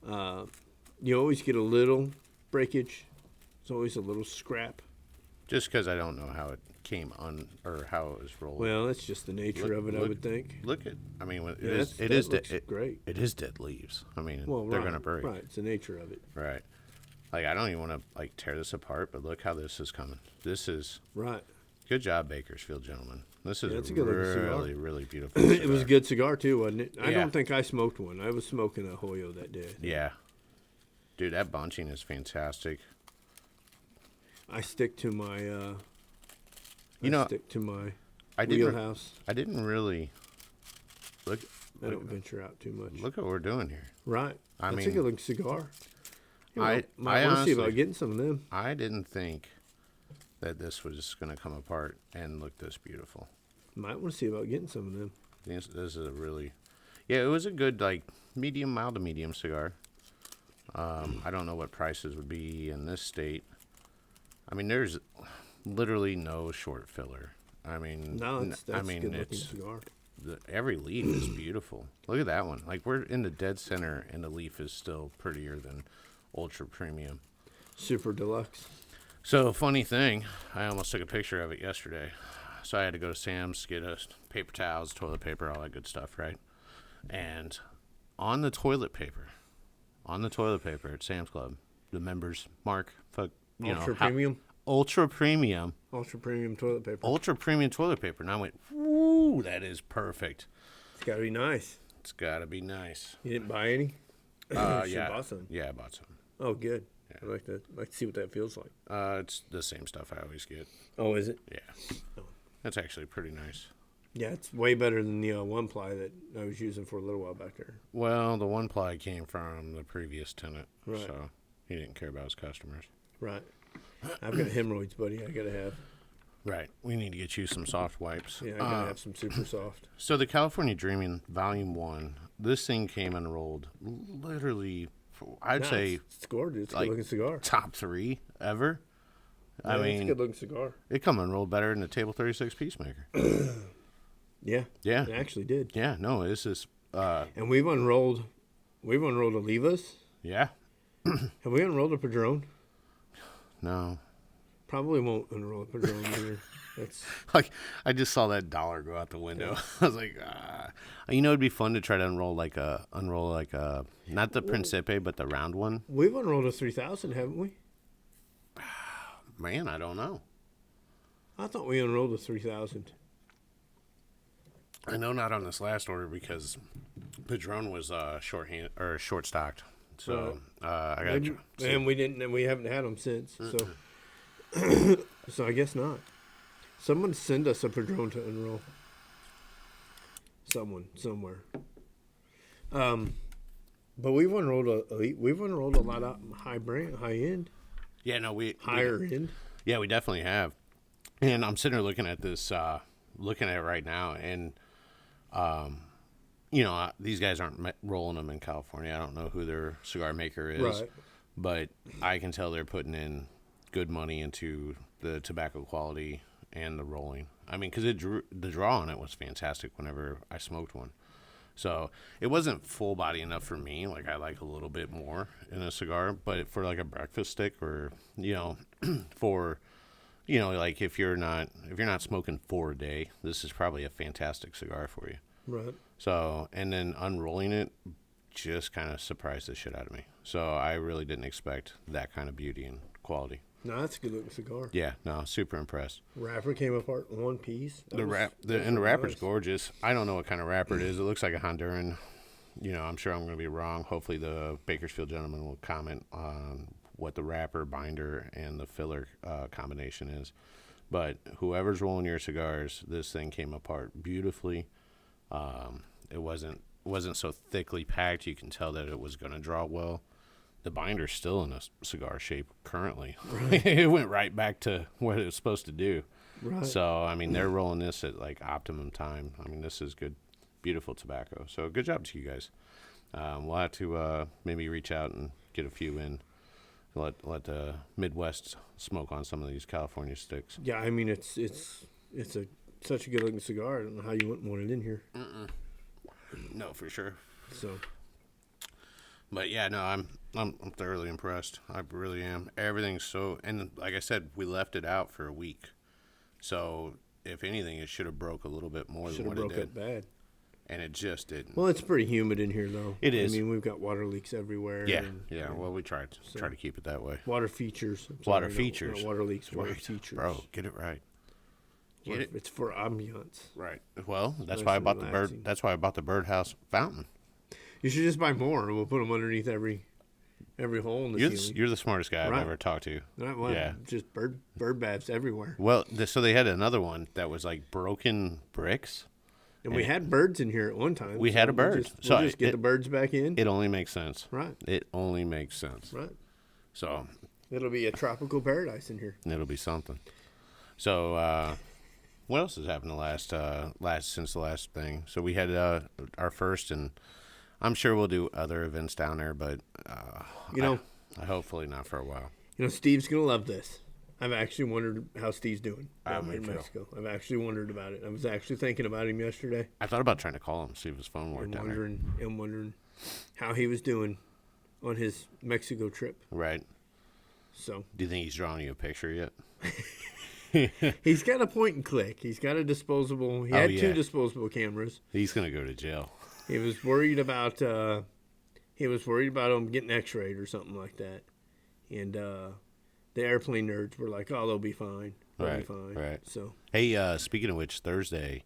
you always get a little breakage. It's always a little scrap. Just because I don't know how it came on or how it was rolled. Well, that's just the nature of it, I would think. Look at. I mean, Yeah, it is great. It is dead leaves. I mean, Well, they're right, gonna break. Right, it's the nature of it. Right. Like I don't even want to like tear this apart, but look how this is coming. This is Right. good job, Bakersfield gentlemen. This is it's a a good looking cigar. really, really beautiful. It was a cigar. good cigar too, wasn't it? I Yeah. don't think I smoked one. I was smoking a Hoyo that day. Yeah, dude, that bunching is fantastic. I stick to my. Stick to my I didn't. wheelhouse. I didn't really look. I don't venture out too much. Look what we're doing here. Right. I That's mean, a good looking cigar. You know, I might want to see honestly- about getting some of them. I didn't think that this was going to come apart and look this beautiful. Might want to see about getting some of them. This is a really, yeah, it was a good like medium, mild to medium cigar. I don't know what prices would be in this state. I mean, there's literally no short filler. I mean, No, that's a good looking it's cigar. every leaf is beautiful. Look at that one. Like, we're in the dead center, and the leaf is still prettier than Ultra Premium. Super deluxe. So, funny thing, I almost took a picture of it yesterday. So I had to go to Sam's, get us paper towels, toilet paper, all that good stuff, right? And on the toilet paper at Sam's Club, the members mark, Ultra premium. Ultra Premium. Ultra premium toilet paper. Ultra Premium toilet paper. And I went, woo, that is perfect. It's got to be nice. It's got to be nice. You didn't buy any? Yeah. Bought some. Yeah, I bought some. Oh, good. Yeah. I like to see what that feels like. It's the same stuff I always get. Oh, is it? Yeah. That's actually pretty nice. Yeah, it's way better than the one ply that I was using for a little while back there. Well, the one ply came from the previous tenant, right. So he didn't care about his customers. Right. I've got hemorrhoids, buddy. I gotta have. Right. We need to get you some soft wipes. Yeah, I gotta have some super soft. So the California Dreaming Volume 1, this thing came unrolled literally, I'd say, it's gorgeous. It's a like, good looking cigar. top 3 ever. Yeah, I mean, it's a good looking cigar. It come unrolled better than the Table 36 Peacemaker. Yeah. Yeah. It actually did. Yeah, no, this is... and we've unrolled Olivas. Yeah. Have we unrolled a Padron? No. Probably won't unroll a Padron either. That's Like, I just saw that dollar go out the window. I was like, it'd be fun to try to unroll like a, not the Principe, but the round one. We've unrolled a 3000, haven't we? Man, I don't know. I thought we unrolled a 3000. I know not on this last order because Padron was short stocked. So I got and we haven't had them since. So so I guess not. Someone send us a Padron to unroll. Someone somewhere. But we've unrolled a lot of high end. Yeah, no, higher end. Yeah, we definitely have. And I'm sitting here looking at this, looking at it right now, and these guys aren't rolling them in California. I don't know who their cigar maker is, right. But I can tell they're putting in good money into the tobacco quality and the rolling. I mean, because the draw on it was fantastic whenever I smoked one. So it wasn't full body enough for me. Like, I like a little bit more in a cigar, but for like a breakfast stick, or for like if you're not smoking 4 a day, this is probably a fantastic cigar for you. Right. So, and then unrolling it just kind of surprised the shit out of me. So I really didn't expect that kind of beauty and quality. No, that's a good looking cigar. Yeah, no, super impressed. Wrapper came apart in one piece. The wrapper's gorgeous. I don't know what kind of wrapper it is. It looks like a Honduran. I'm sure I'm going to be wrong. Hopefully the Bakersfield gentleman will comment on what the wrapper, binder, and the filler combination is. But whoever's rolling your cigars, this thing came apart beautifully. It wasn't so thickly packed. You can tell that it was going to draw well. The binder's still in a cigar shape currently. Right. It went right back to what it was supposed to do. Right. So, I mean, they're rolling this at like optimum time. I mean, this is good, beautiful tobacco. So good job to you guys. We'll have to maybe reach out and get a few in. Let the Midwest smoke on some of these California sticks. Yeah, I mean, it's such a good looking cigar. I don't know how you wouldn't want it in here. No, for sure. So, but yeah, no, I'm thoroughly impressed. I really am. Everything's so, and like I said, we left it out for a week. So if anything, it should have broke a little bit more than what it did. Should have broke it bad. And it just didn't. Well, it's pretty humid in here, though. It is. I mean, we've got water leaks everywhere. Yeah, well, we try to keep it that way. Water features. Water features. Not water leaks. Water Right. features. Bro, get it right. It's for ambiance. Right. Well, that's Nice why I and bought relaxing. That's why I bought the birdhouse fountain. You should just buy more, and we'll put them underneath every hole in the ceiling. You're the smartest guy I've Right. ever talked to. Not one. Yeah. Just bird baths everywhere. Well, so they had another one that was like broken bricks. And we had birds in here at one time. We had a bird. We'll just get the birds back in. It only makes sense. Right. It only makes sense. Right. So It'll be a tropical paradise in here. it'll be something. So what else has happened since the last thing? So we had our first, and I'm sure we'll do other events down there, but You know, hopefully not for a while. Steve's gonna love this. I've actually wondered how Steve's doing down me there in too. Mexico. I've actually wondered about it. I was actually thinking about him yesterday I thought about trying to call him, see if his phone worked and down there. wondering how he was doing on his Mexico trip. Right. So Do you think he's drawing you a picture yet? he's got a point and click. He's got a disposable. He Oh, had yeah. 2 disposable cameras. He's going to go to jail. He was worried about him getting X-rayed or something like that. And the airplane nerds were like, "Oh, they'll be fine. They'll be Right, fine." right. So Hey, speaking of which, Thursday,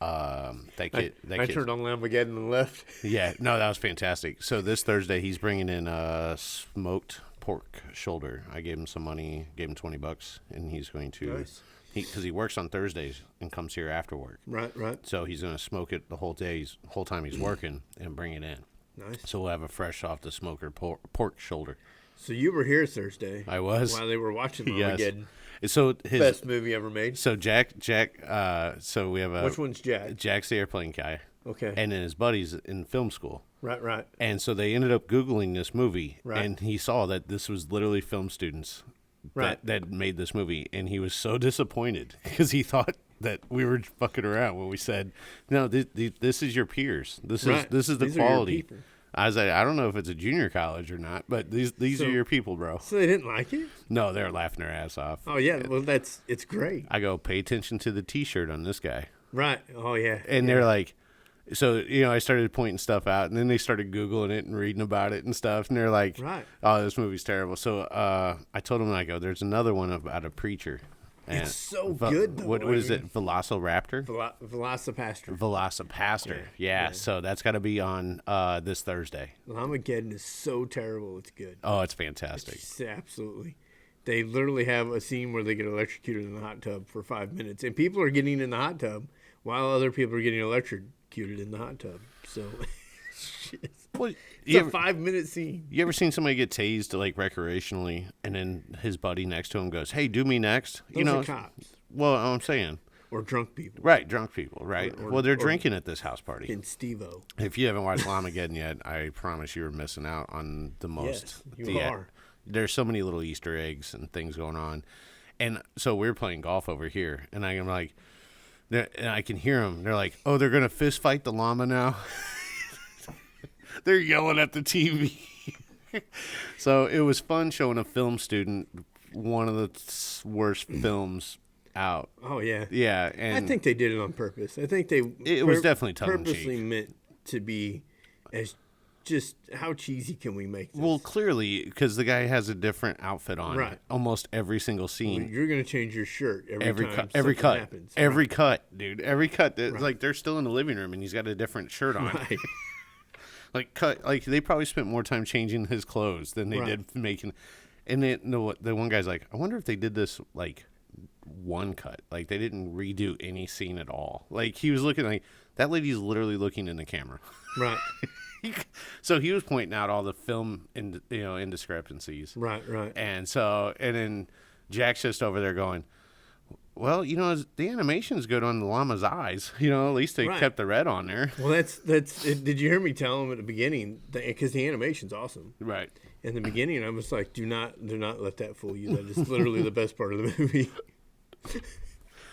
that kid, I turned on Lamborghini and left. yeah, no, that was fantastic. So this Thursday, he's bringing in smoked pork shoulder. I gave him some money, gave him $20, and he's going to, Nice. because he works on Thursdays and comes here after work. Right. So he's going to smoke it the whole day, whole time he's working, and bring it in. Nice. So we'll have a fresh off the smoker pork shoulder. So you were here Thursday. I was. While they were watching Yes. Armageddon. So his Best movie ever made. so Jack. So we have a Which one's Jack? Jack's the airplane guy, Okay. and then his buddies in film school. Right. And so they ended up Googling this movie, Right. and he saw that this was literally film students Right. that made this movie, and he was so disappointed because he thought that we were fucking around when we said, "No, this is your peers. This Right. is the These are your quality." people. I was like, I don't know if it's a junior college or not, but these So- are your people, bro. So they didn't like it? No, they're laughing their ass off. Oh yeah. Well, it's great. I go, pay attention to the T-shirt on this guy. Right. Oh yeah. And yeah. they're like, so, I started pointing stuff out, and then they started Googling it and reading about it and stuff, and they're like, Right. oh, this movie's terrible. So I told them, I go, there's another one about a preacher. And It's so good, though. What I is mean- it? Velociraptor? Velocipaster. Velocipastor. Yeah, so that's got to be on this Thursday. Armageddon is so terrible. It's good. Oh, it's fantastic. It's absolutely. They literally have a scene where they get electrocuted in the hot tub for 5 minutes, and people are getting in the hot tub while other people are getting electrocuted in the hot tub. So it's Well, a 5-minute scene. you ever seen somebody get tased like recreationally, and then his buddy next to him goes, "Hey, do me next." Those are cops Well, I'm saying, or drunk people. right, drunk people, right? Or- Well, they're or- drinking at this house party. In Steve-O. If you haven't watched Armageddon yet, I promise you're missing out on the most. Yes, you are. There's so many little Easter eggs and things going on, and so we're playing golf over here, and I'm like, and I can hear them. They're like, "Oh, they're gonna fist fight the llama now." They're yelling at the TV. So it was fun showing a film student one of the worst films out. Oh yeah. Yeah, and I think they did it on purpose. I think they It was definitely tongue-in-cheek. purposely meant to be as just how cheesy can we make this? well, clearly, because the guy has a different outfit on Right. almost every single scene. You're gonna change your shirt every time cut, every something cut, happens. every cut, dude, every cut. It's like they're still in the living room and he's got a different shirt on. Right. Like they probably spent more time changing his clothes than they Right. did making. And then the one guy's like, I wonder if they did this like one cut, like they didn't redo any scene at all. Like he was looking like that lady's literally looking in the camera. Right. So he was pointing out all the film indiscrepancies. Right. And then Jack's just over there going, well, the animation's good on the llama's eyes. At least they Right. kept the red on there. Well, that's it. Did you hear me tell him at the beginning? Because the animation's awesome. Right. In the beginning, I was like, do not let that fool you. That is literally the best part of the movie.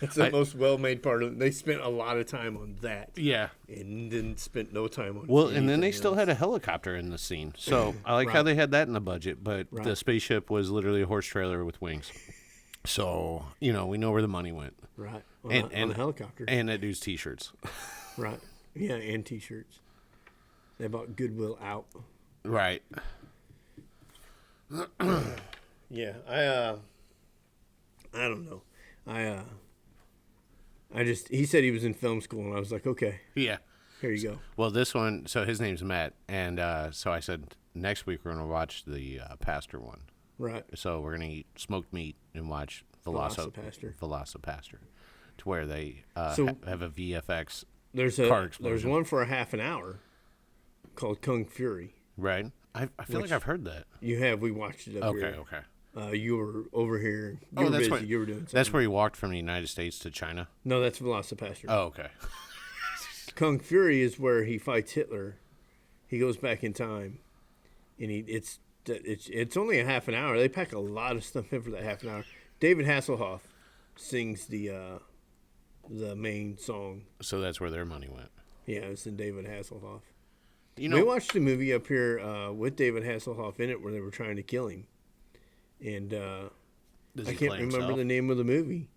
It's the most well-made part of it. They spent a lot of time on that. Yeah. And then spent no time on Well, and then they anything still else. had a helicopter in the scene. So I like how Right. they had that in the budget, but the Right. spaceship was literally a horse trailer with wings. So, we know where the money went. Right. On, And- on the helicopter. And that dude's T-shirts. Right. Yeah, and T-shirts. They bought Goodwill out. Right. Yeah, I don't know. He said he was in film school, and I was like, okay, Yeah. here you go. Well, this one, so his name's Matt. And so I said, next week we're going to watch the pastor one. Right. So we're going to eat smoked meat and watch Velocipaster. Velocipaster, to where they So- have a VFX, There's Car there's explosion. one for a half an hour called Kung Fury. right? I feel like I've heard that. We watched it up Okay, here. okay. You were over here. You Oh, were that's busy. where, You were doing something. that's where he walked from the United States to China. No, that's Velocipaster. Oh, okay. Kung Fury is where he fights Hitler. He goes back in time, and it's only a half an hour. They pack a lot of stuff in for that half an hour. David Hasselhoff sings the main song. So that's where their money went. Yeah, it's in David Hasselhoff. You We know, watched a movie up here with David Hasselhoff in it where they were trying to kill him. And does I he can't play remember himself? the name of the movie.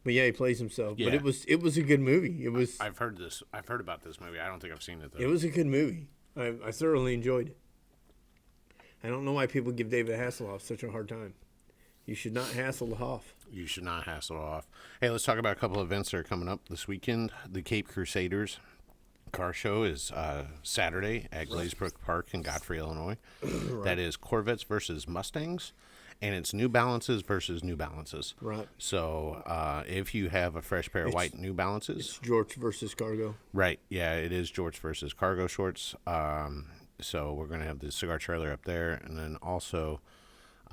But yeah, he plays himself. Yeah. But it was a good movie. I've heard this. I've heard about this movie. I don't think I've seen it though. It was a good movie. I thoroughly enjoyed it. I don't know why people give David Hasselhoff such a hard time. You should not hassle the Hoff. You should not hassle off. Hey, let's talk about a couple of events that are coming up this weekend. The Cape Crusaders car show is Saturday at Glazebrook Park in Godfrey, Illinois. That is Corvettes versus Mustangs, and it's New Balances versus New Balances. Right. So if you have a fresh pair of white New Balances, It's George versus Cargo. right? Yeah, it is George versus Cargo shorts. So we're gonna have the cigar trailer up there, and then also.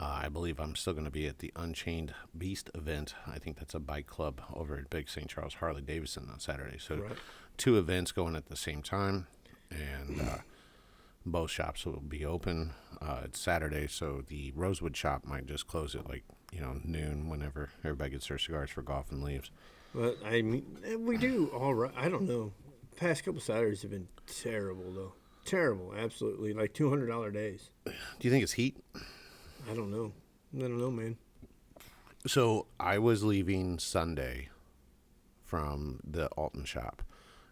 I believe I'm still going to be at the Unchained Beast event. I think that's a bike club over at Big St. Charles Harley Davidson on Saturday. So Right. 2 events going at the same time, and both shops will be open. It's Saturday, so the Rosewood shop might just close at noon whenever everybody gets their cigars for golf and leaves. But I mean, we do all right. I don't know. Past couple Saturdays have been terrible, though. Terrible, absolutely. Like $200 days. Do you think it's heat? I don't know. I don't know, man. So I was leaving Sunday from the Alton shop,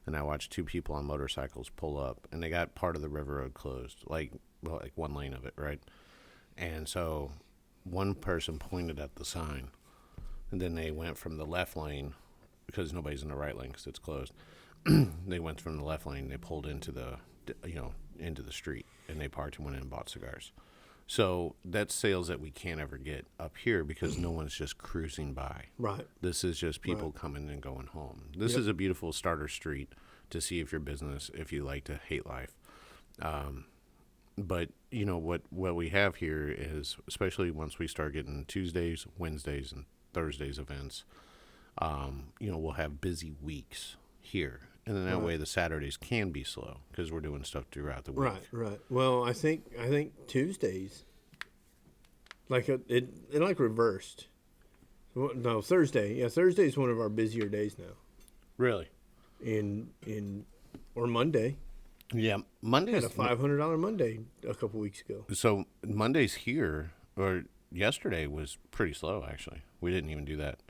and I watched 2 people on motorcycles pull up, and they got part of the river road closed, like one lane of it, right? And so one person pointed at the sign, and then they went from the left lane because nobody's in the right lane because it's closed. They went from the left lane. They pulled into into the street, and they parked and went in and bought cigars. So that's sales that we can't ever get up here because no one's just cruising by. Right. This is just people coming and going home. This is a beautiful starter street to see if your business, if you like to hate life. But you know what we have here is, especially once we start getting Tuesdays, Wednesdays, and Thursdays events, we'll have busy weeks here. And then that way the Saturdays can be slow because we're doing stuff throughout the week. Right. Well, I think Tuesdays, it reversed. No, Thursday. Yeah, Thursday is one of our busier days now. Really? Or Monday. Yeah, I Mondays. had a $500 Monday a couple weeks ago. So Mondays here, or yesterday, was pretty slow, actually. We didn't even do that.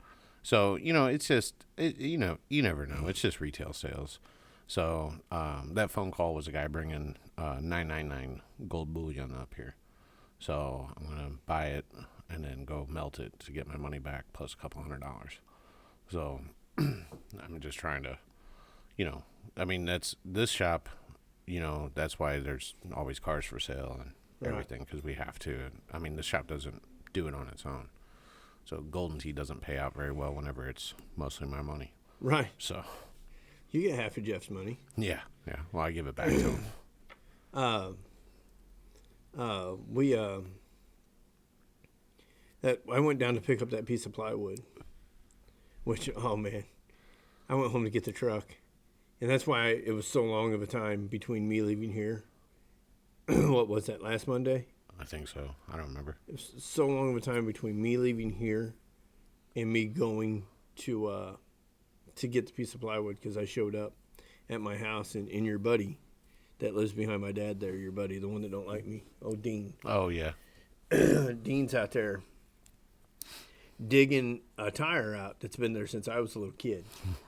So, it's just, you never know. It's just retail sales. So that phone call was a guy bringing 999 gold bullion up here. So I'm going to buy it and then go melt it to get my money back plus a couple $100. So I'm just trying to, that's this shop, that's why there's always cars for sale and everything because we have to. I mean, this shop doesn't do it on its own. So Golden Tea doesn't pay out very well whenever it's mostly my money. Right. So You get half of Jeff's money. yeah. Well, I give it back to him. I went down to pick up that piece of plywood, which, oh man, I went home to get the truck. And that's why it was so long of a time between me leaving here. What was that, last Monday? I think so. I don't remember. It was so long of a time between me leaving here and me going to get the piece of plywood because I showed up at my house and your buddy that lives behind my dad there, your buddy, the one that don't like me. Oh, Dean. Oh, yeah. Dean's out there digging a tire out that's been there since I was a little kid.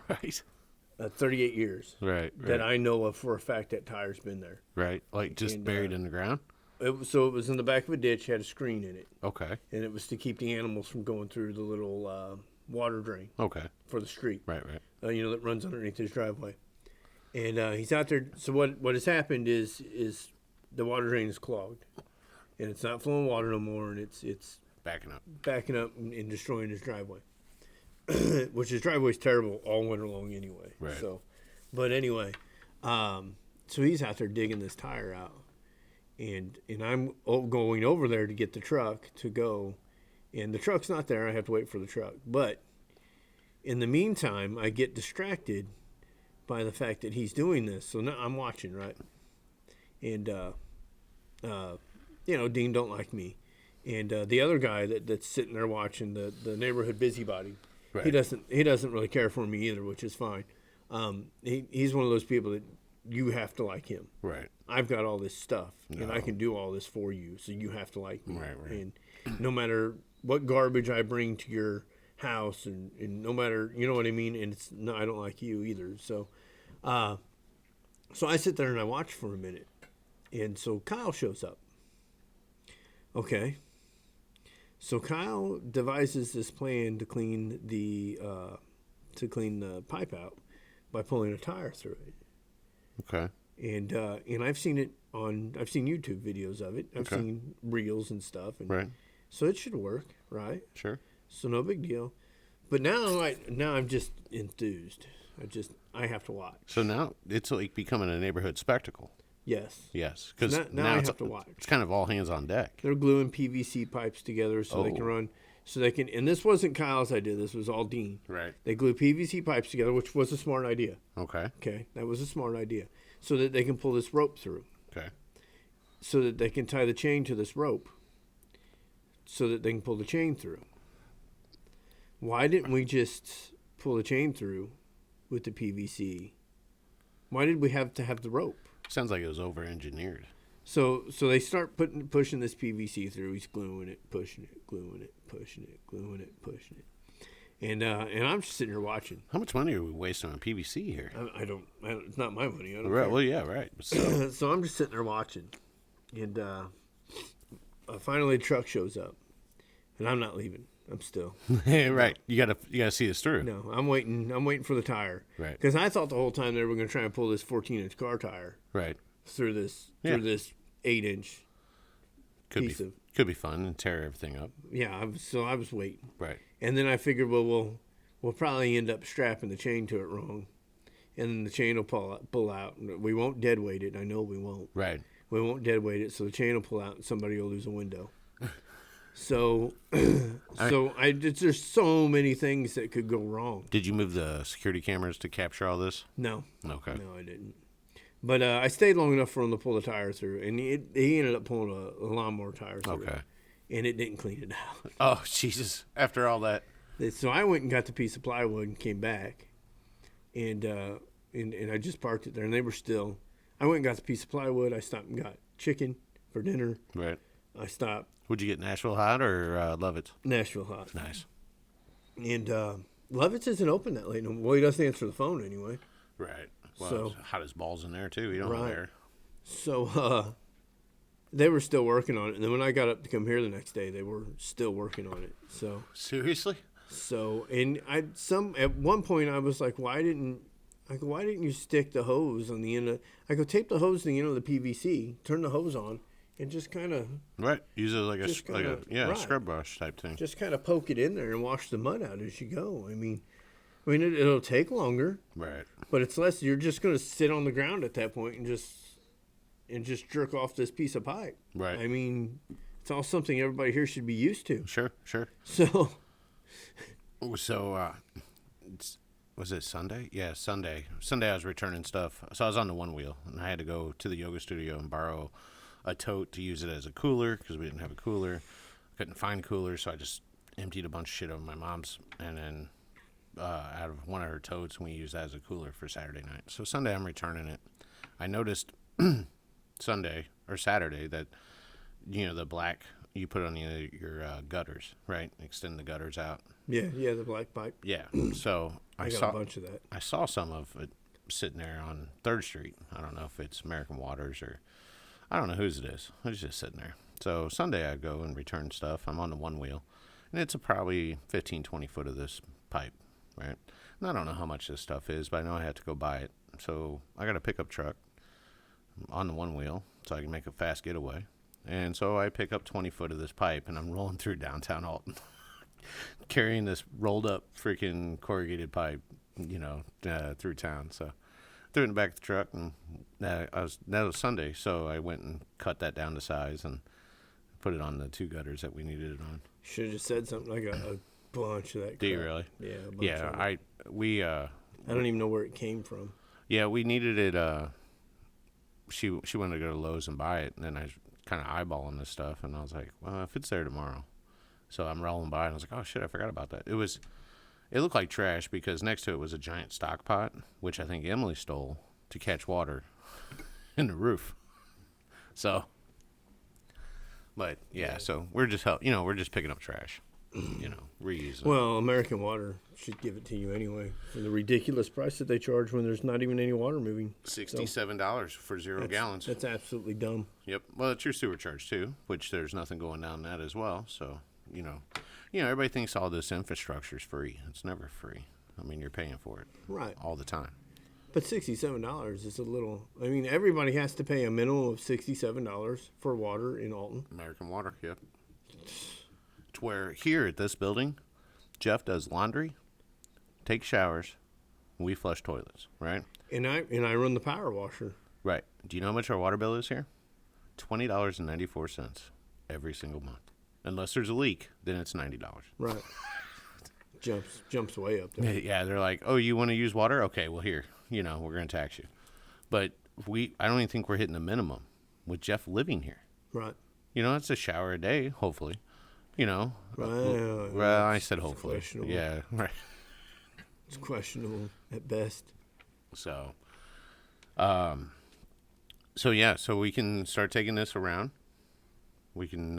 Right. 38 years. Right. That I know of for a fact that tire's been there. Right. Like just And, buried in the ground? It was in the back of a ditch, had a screen in it. Okay. And it was to keep the animals from going through the little water drain Okay. for the street. Right. That runs underneath his driveway. And he's out there. So what has happened is the water drain is clogged. And it's not flowing water no more, and it's Backing up. backing up and destroying his driveway. Which his driveway's terrible all winter long anyway. Right. So, but anyway, so he's out there digging this tire out. And I'm going over there to get the truck to go. And the truck's not there. I have to wait for the truck. But in the meantime, I get distracted by the fact that he's doing this. So now I'm watching, right? And, Dean don't like me. And the other guy that's sitting there watching, the neighborhood busybody, Right. he doesn't really care for me either, which is fine. He's one of those people that you have to like him. Right. I've got all this stuff, and I No. can do all this for you, so you have to like me. Right, right. And no matter what garbage I bring to your house, and no matter, you know what I mean, and it's no, I don't like you either. So, so I sit there and I watch for a minute, and so Kyle shows up. Okay. So Kyle devises this plan to clean the pipe out by pulling a tire through it. Okay. And I've seen YouTube videos of it. I've Okay. seen reels and stuff, and Right. so it should work, right? Sure. So no big deal. But now I'm just enthused. I have to watch. So now it's like becoming a neighborhood spectacle. Yes. Yes, because Now I it's, have to watch. It's kind of all hands on deck. They're gluing PVC pipes together so they can Oh. run. So they can. And this wasn't Kyle's idea. This was all Dean. Right. They glue PVC pipes together, which was a smart idea. Okay. Okay, that was a smart idea, so that they can pull this rope through, Okay. so that they can tie the chain to this rope, so that they can pull the chain through. Why didn't we just pull the chain through with the PVC? Why did we have to have the rope? Sounds like it was over engineered. So they start pushing this PVC through. He's gluing it, pushing it, gluing it, pushing it, gluing it, pushing it. And I'm just sitting here watching. How much money are we wasting on PVC here? I don't. It's not my money. I don't Right. care. Well, yeah, right. So, So I'm just sitting there watching, and finally the truck shows up, and I'm not leaving. I'm still. right. You gotta see this through. No, I'm waiting. I'm waiting for the tire. Right. Because I thought the whole time they were going to try and pull this 14-inch car tire Right. through this Yeah. 8-inch. Could Piece be of- could be fun and tear everything up. Yeah. I was waiting, Right. and then I figured, well, we'll probably end up strapping the chain to it wrong, and then the chain will pull out. We won't dead weight it. I know we won't. Right. We won't dead weight it, so the chain will pull out and somebody will lose a window. So, there's so many things that could go wrong. Did you move the security cameras to capture all this? No, Okay. no, I didn't. But I stayed long enough for him to pull the tire through, and he ended up pulling a lawnmower tire through. Okay. And it didn't clean it out. Oh Jesus! After all that. So I went and got the piece of plywood and came back, and I just parked it there, and they were still. I went and got the piece of plywood. I stopped and got chicken for dinner. Right. I stopped Would you get Nashville hot or Lovett? Nashville hot. Nice. And Lovitz isn't open that late. Well, he doesn't answer the phone anyway. Right. Well, So- it's hot as balls in there too. You don't know Right. there. So they were still working on it. And then when I got up to come here the next day, they were still working on it. Seriously? And at one point I was like, why didn't you stick the hose on the end of? I go, tape the hose to the end of the PVC, turn the hose on, and just kind of Right. Use it like a Just like a kinda- right. scrub brush type thing. poke it in there and wash the mud out as you go. I mean, it'll take longer. Right. But it's less. You're just going to sit on the ground at that point and just jerk off this piece of pipe. Right. I mean, it's all something everybody here should be used to. Sure. So, So, was it Sunday? Yeah, Sunday. Sunday I was returning stuff. So I was on the one wheel, and I had to go to the yoga studio and borrow a tote to use it as a cooler because we didn't have a cooler. Couldn't find coolers, so I just emptied a bunch of shit over my mom's, and then out of one of her totes, we used that as a cooler for Saturday night. So Sunday I'm returning it. I noticed Sunday or Saturday that the black you put on your gutters, right? Extend the gutters out. yeah, the black pipe. Yeah. So I got a bunch of that. I saw some of it sitting there on 3rd Street. I don't know if it's American Waters or I don't know whose it is. It's just sitting there. So Sunday I go and return stuff. I'm on the one wheel, and it's probably 15, 20 foot of this pipe, right? And I don't know how much this stuff is, but I know I have to go buy it. So I got a pickup truck on the one wheel so I can make a fast getaway. And so I pick up 20 foot of this pipe, and I'm rolling through downtown Alton, carrying this rolled up freaking corrugated pipe, through town. So threw it in the back of the truck, and that was Sunday. So I went and cut that down to size and put it on the 2 gutters that we needed it on. Should have just said something like a bunch of that. Do you crap. really? Yeah. A bunch Yeah, of it. I don't even know where it came from. we needed it. She wanted to go to Lowe's and buy it, and then I kind of eyeballing this stuff, and I was like, well, if it's there tomorrow. So I'm rolling by, and I was like, oh, shit, I forgot about that. It looked like trash because next to it was a giant stock pot, which I think Emily stole to catch water in the roof. So, but, yeah, so we're just we're just picking up trash, reusing. Well, American Water should give it to you anyway for the ridiculous price that they charge when there's not even any water moving. $67 for 0 gallons. That's absolutely dumb. Yep. Well, it's your sewer charge, too, which there's nothing going down that as well. So, everybody thinks all this infrastructure is free. It's never free. I mean, you're paying for it. Right. All the time. But $67 is a little. I mean, everybody has to pay a minimum of $67 for water in Alton. American Water, yep. It's where here at this building, Jeff does laundry, takes showers, we flush toilets, right? And I run the power washer. Right. Do you know how much our water bill is here? $20.94 every single month. Unless there's a leak, then it's $90. Right. Jumps way up there. Yeah, they're like, oh, you want to use water? Okay, well, here, we're going to tax you. But I don't even think we're hitting the minimum with Jeff living here. Right. It's a shower a day, hopefully. Well, I said hopefully. Yeah, right. It's questionable at best. So, so we can start taking this around. We can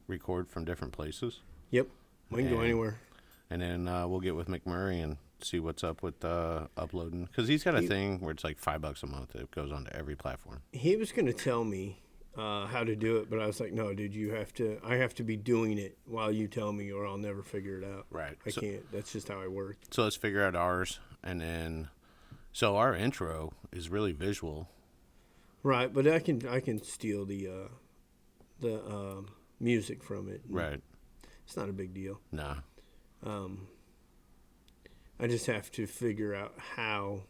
record from different places. Yep, we can go anywhere. And then we'll get with McMurray and see what's up with uploading, because he's got a thing where it's like $5 a month. It goes onto every platform. He was going to tell me how to do it, but I was like, no, dude, I have to be doing it while you tell me, or I'll never figure it out. Right. I can't. That's just how I work. So let's figure out ours, and then, so our intro is really visual. Right, but I can steal the music from it. Right. It's not a big deal. Nah. I just have to figure out how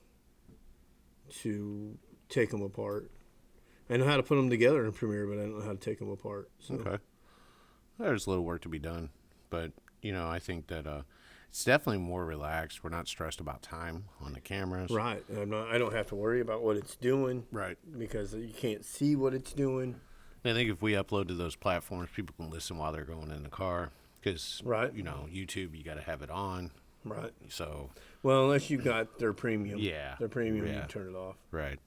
to take them apart. I know how to put them together in Premiere, but I don't know how to take them apart. So. Okay. There's a little work to be done, but I think that it's definitely more relaxed. We're not stressed about time on the cameras. Right. I don't have to worry about what it's doing. Right. Because you can't see what it's doing. I think if we upload to those platforms, people can listen while they're going in the car. Because, right. YouTube, you got to have it on. Right. So. Well, unless you got their premium. Yeah. Their premium, you turn it off. Right.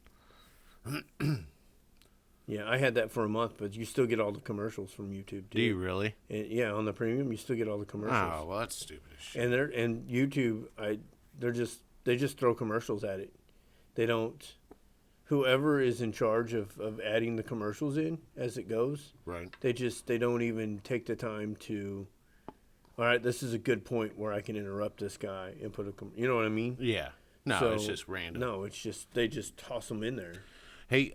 Yeah, I had that for a month, but you still get all the commercials from YouTube, too. Do you really? And, yeah, on the premium, you still get all the commercials. Oh, well, that's stupid as shit. And YouTube, they just throw commercials at it. They don't. Whoever is in charge of adding the commercials in as it goes, right? They don't even take the time to. All right, this is a good point where I can interrupt this guy and put you know what I mean? Yeah. No, so, it's just random. No, it's just they just toss them in there. Hey,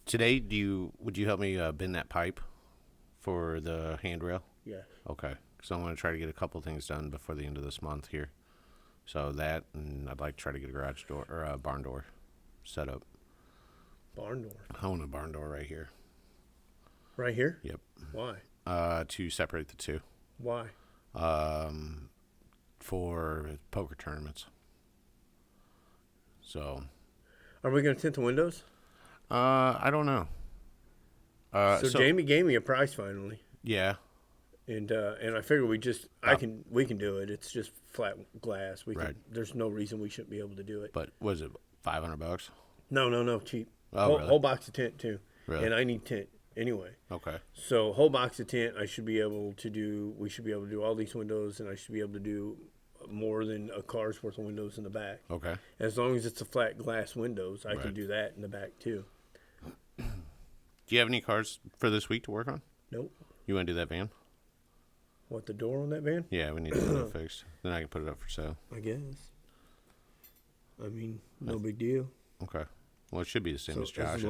today would you help me bend that pipe for the handrail? Yeah. Okay. So I'm going to try to get a couple things done before the end of this month here. So that, and I'd like to try to get a garage door or a barn door set up. Barn door. I want a barn door right here. Right here? Yep. Why? To separate the two. Why? For poker tournaments. So. Are we going to tint the windows? I don't know. So Jamie gave me a price finally. Yeah. And I figure we can do it. It's just flat glass. There's no reason we shouldn't be able to do it. But was it $500? No, cheap. Oh, really? Whole box of tint too. Really? And I need tint anyway. Okay. So whole box of tint, we should be able to do all these windows, and I should be able to do more than a car's worth of windows in the back. Okay. As long as it's a flat glass windows, I can do that in the back too. Do you have any cars for this week to work on? Nope. You want to do that van? What, the door on that van? Yeah, we need to get it fixed. Then I can put it up for sale. I guess. I mean, no big deal. Okay. Well, it should be the same as Josh's.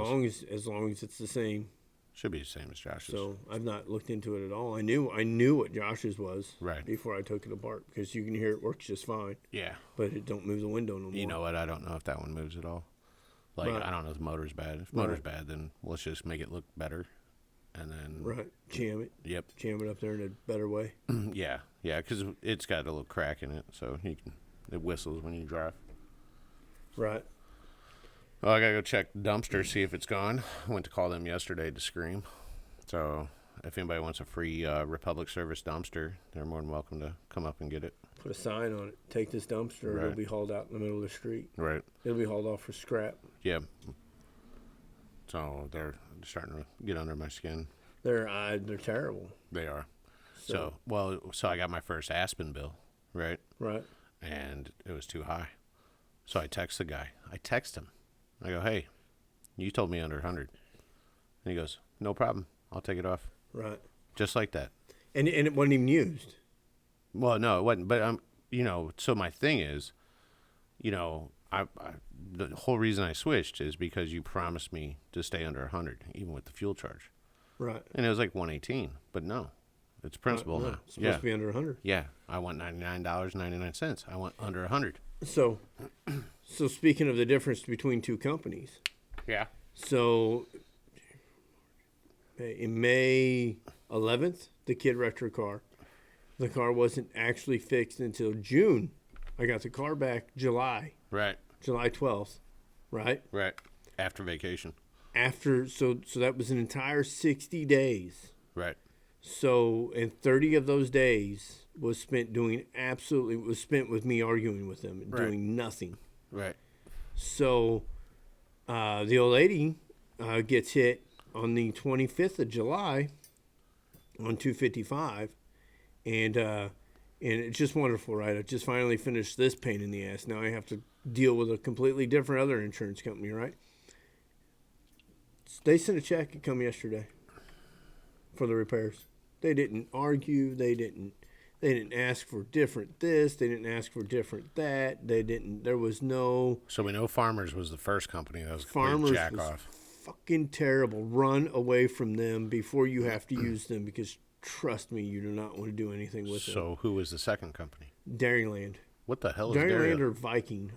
As long as it's the same. Should be the same as Josh's. So I've not looked into it at all. I knew what Josh's was before I took it apart, because you can hear it works just fine. Yeah. But it don't move the window no more. You know what? I don't know if that one moves at all. Like, I don't know if the motor's bad. If the motor's bad, then let's just make it look better. And then... Jam it. Yep. Jam it up there in a better way. Yeah, because it's got a little crack in it, so it whistles when you drive. Right. Well, I gotta go check the dumpster, see if it's gone. I went to call them yesterday to scream. So if anybody wants a free Republic Service dumpster, they're more than welcome to come up and get it. Put a sign on it. Take this dumpster. Right. It'll be hauled out in the middle of the street. Right. It'll be hauled off for scrap. Yeah. So they're starting to get under my skin. They're terrible. They are. So I got my first Aspen bill, right? Right. And it was too high. So I text the guy. I text him. I go, hey, you told me under 100. And he goes, no problem. I'll take it off. Right. Just like that. And it wasn't even used. Well, no, it wasn't. But, so my thing is, I the whole reason I switched is because you promised me to stay under 100, even with the fuel charge. Right. And it was like 118. But no, it's principal No, now. it's supposed to be under 100. Yeah, I want $99.99. I want under 100. So speaking of the difference between two companies, Yeah. so in May 11th, the kid wrecked her car. The car wasn't actually fixed until June. I got the car back July Right. 12th, right? Right. After vacation. So that was an entire 60 days. Right. So, and 30 of those days was spent with me arguing with them and Right. doing nothing. Right. So, the old lady gets hit on the 25th of July on 255, and it's just wonderful, right? I just finally finished this pain in the ass. Now I have to deal with a completely different other insurance company, right? They sent a check. It come yesterday for the repairs. They didn't argue. They didn't ask for different this. They didn't ask for different that. There was no. So we know Farmers was the first company that was a Farmers complete jack was off. fucking terrible. Run away from them before you have to use them, because trust me, you do not want to do anything with them. So who was the second company? Dairyland. What the hell is Dairyland Dairyland? or Viking.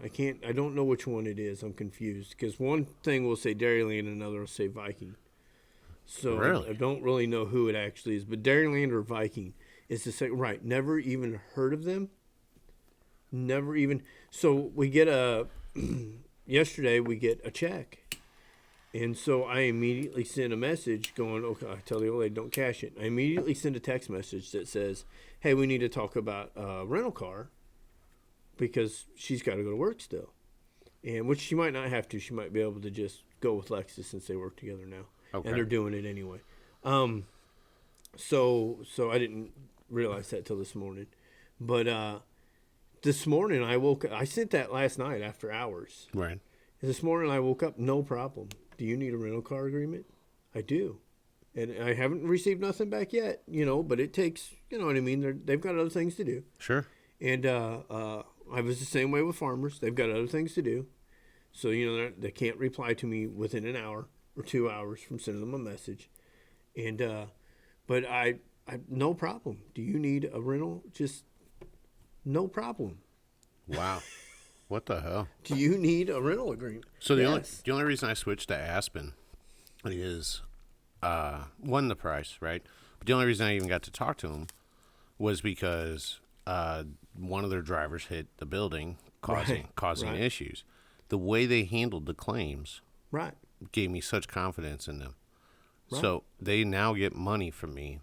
I don't know which one it is. I'm confused because one thing will say Dairyland and another will say Viking. So Really? I don't really know who it actually is, but Dairyland or Viking is the second. Right. Never even heard of them. Never even. So we get yesterday we get a check. And so I immediately send a message going, okay, I tell the old lady, don't cash it. I immediately send a text message that says, hey, we need to talk about a rental car because she's got to go to work still. And which she might not have to. She might be able to just go with Lexus since they work together now. Okay. And they're doing it anyway. So I didn't realize that till this morning. But this morning I woke up. I sent that last night after hours. Right. This morning I woke up, no problem. Do you need a rental car agreement? I do. And I haven't received nothing back yet, but it takes, you know what I mean? They've got other things to do. Sure. And I was the same way with Farmers. They've got other things to do. So, they can't reply to me within an hour or 2 hours from sending them a message. And, but I no problem. Do you need a rental? Just no problem. Wow. What the hell? Do you need a rental agreement? So the Yes. only reason I switched to Aspen is one, the price, right? But the only reason I even got to talk to him was because one of their drivers hit the building, causing right. issues. The way they handled the claims Right. gave me such confidence in them. Right. So they now get money from me,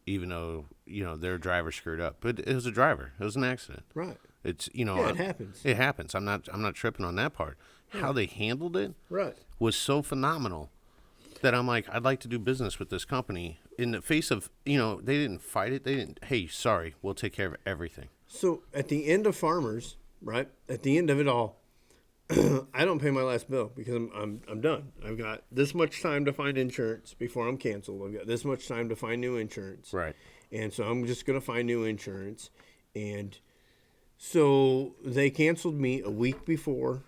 even though their driver screwed up. But it was a driver. It was an accident. Right. It's Yeah, it happens. It happens. I'm not tripping on that part. How they handled it Right. was so phenomenal that I'm like, I'd like to do business with this company. In the face of they didn't fight it. They didn't. Hey, sorry, we'll take care of everything. So at the end of Farmers, right? At the end of it all, I don't pay my last bill because I'm done. I've got this much time to find insurance before I'm canceled. I've got this much time to find new insurance. Right. And so I'm just gonna find new insurance. And so they canceled me a week before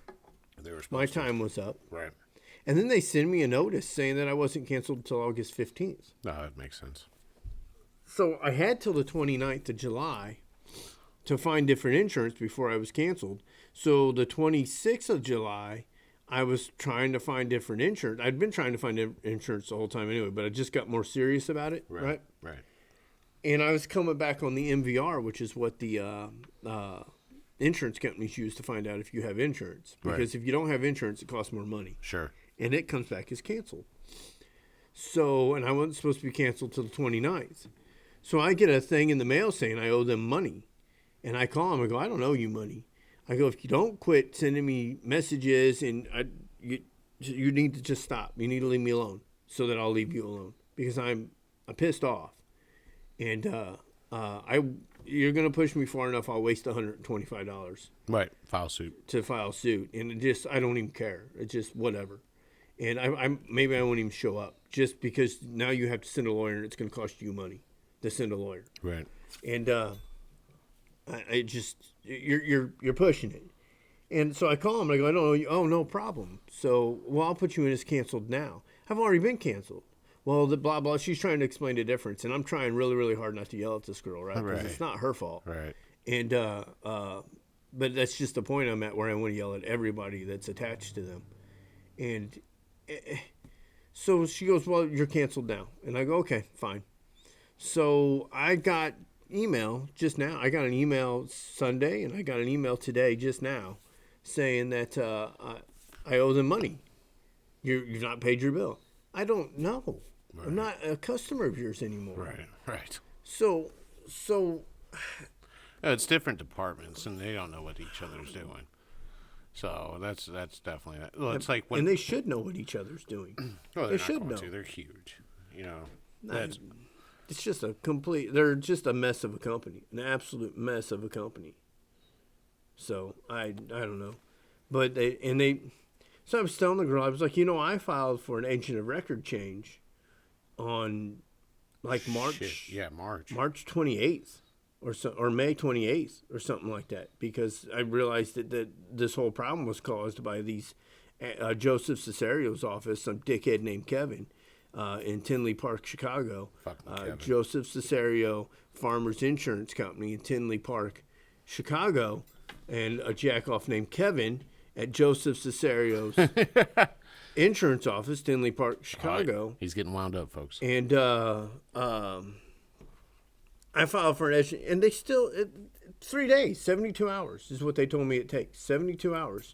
They were my supposed to. time was up. Right. And then they send me a notice saying that I wasn't canceled until August 15th. No, that makes sense. So I had till the 29th of July to find different insurance before I was canceled. So the 26th of July, I was trying to find different insurance. I'd been trying to find insurance the whole time anyway, but I just got more serious about it, right? Right. And I was coming back on the MVR, which is what the insurance companies use to find out if you have insurance. Because if you don't have insurance, it costs more money. Sure. And it comes back as canceled. So, and I wasn't supposed to be canceled till the 29th. So I get a thing in the mail saying I owe them money. And I call them. I go, I don't owe you money. I go, if you don't quit sending me messages, and you need to just stop. You need to leave me alone so that I'll leave you alone. Because I'm pissed off. And you're going to push me far enough, I'll waste $125. Right. File suit. To file suit. And I don't even care. It's just whatever. And maybe I won't even show up just because now you have to send a lawyer and it's going to cost you money to send a lawyer. Right. And you're pushing it. And so I call him and I go, I don't know you. Oh, no problem. So, well, I'll put you in as canceled now. I've already been canceled. Well, the blah, blah, she's trying to explain the difference. And I'm trying really, really hard not to yell at this girl, right? Because it's not her fault. Right. And, but that's just the point I'm at where I want to yell at everybody that's attached to them. And so she goes, well, you're canceled now. And I go, okay, fine. So I got email just now. I got an email Sunday and I got an email today just now saying that I owe them money. You've not paid your bill. I don't know. Right. I'm not a customer of yours anymore. Right, right. So it's different departments, and they don't know what each other's doing. So that's definitely that. Well, it's like when, and they should know what each other's doing. Well, they should know. They're huge. You know, it's just a complete. They're just a mess of a company, an absolute mess of a company. So I don't know, but they. So I was telling the girl, I was like, I filed for an agent of record change on like March 28th or May 28th or something like that, because I realized that this whole problem was caused by these Joseph Cesario's office, some dickhead named Kevin in Tinley Park, Chicago. Joseph Cesario Farmers Insurance Company in Tinley Park, Chicago, and a jackoff named Kevin at Joseph Cesario's insurance office, Tinley Park, Chicago. Right. He's getting wound up, folks. And I filed for an agent, and they still 3 days, 72 hours is what they told me it takes, 72 hours.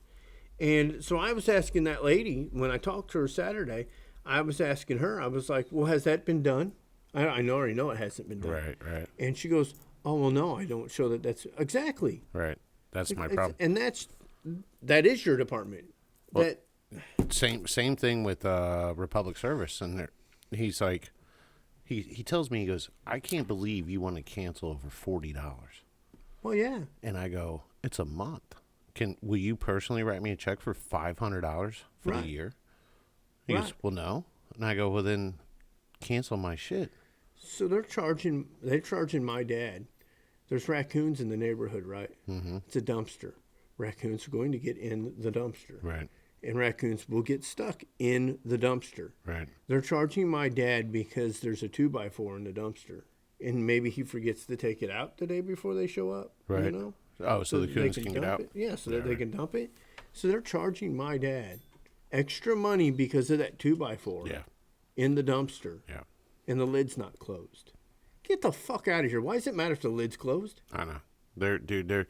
And so I was asking that lady when I talked to her Saturday. I was asking her. I was like, "Well, has that been done?" I already know it hasn't been done. Right. And she goes, "Oh, well, no, I don't show that. That's exactly right. That's my problem." And that is your department. Well, same thing with Republic Service, and he's like, he tells me, he goes, "I can't believe you want to cancel over $40." Well, yeah. And I go, "It's a month. Will you personally write me a check for $500 for the year?" He goes, "Well, no." And I go, "Well, then cancel my shit." So they're charging my dad. There's raccoons in the neighborhood, right? Mm-hmm. It's a dumpster. Raccoons are going to get in the dumpster. Right. And raccoons will get stuck in the dumpster. Right. They're charging my dad because there's a 2x4 in the dumpster. And maybe he forgets to take it out the day before they show up. Right. You know? Oh, so the coons can get out? Yeah, so that they can dump it. So they're charging my dad extra money because of that 2x4 in the dumpster. Yeah. And the lid's not closed. Get the fuck out of here. Why does it matter if the lid's closed? I know. They're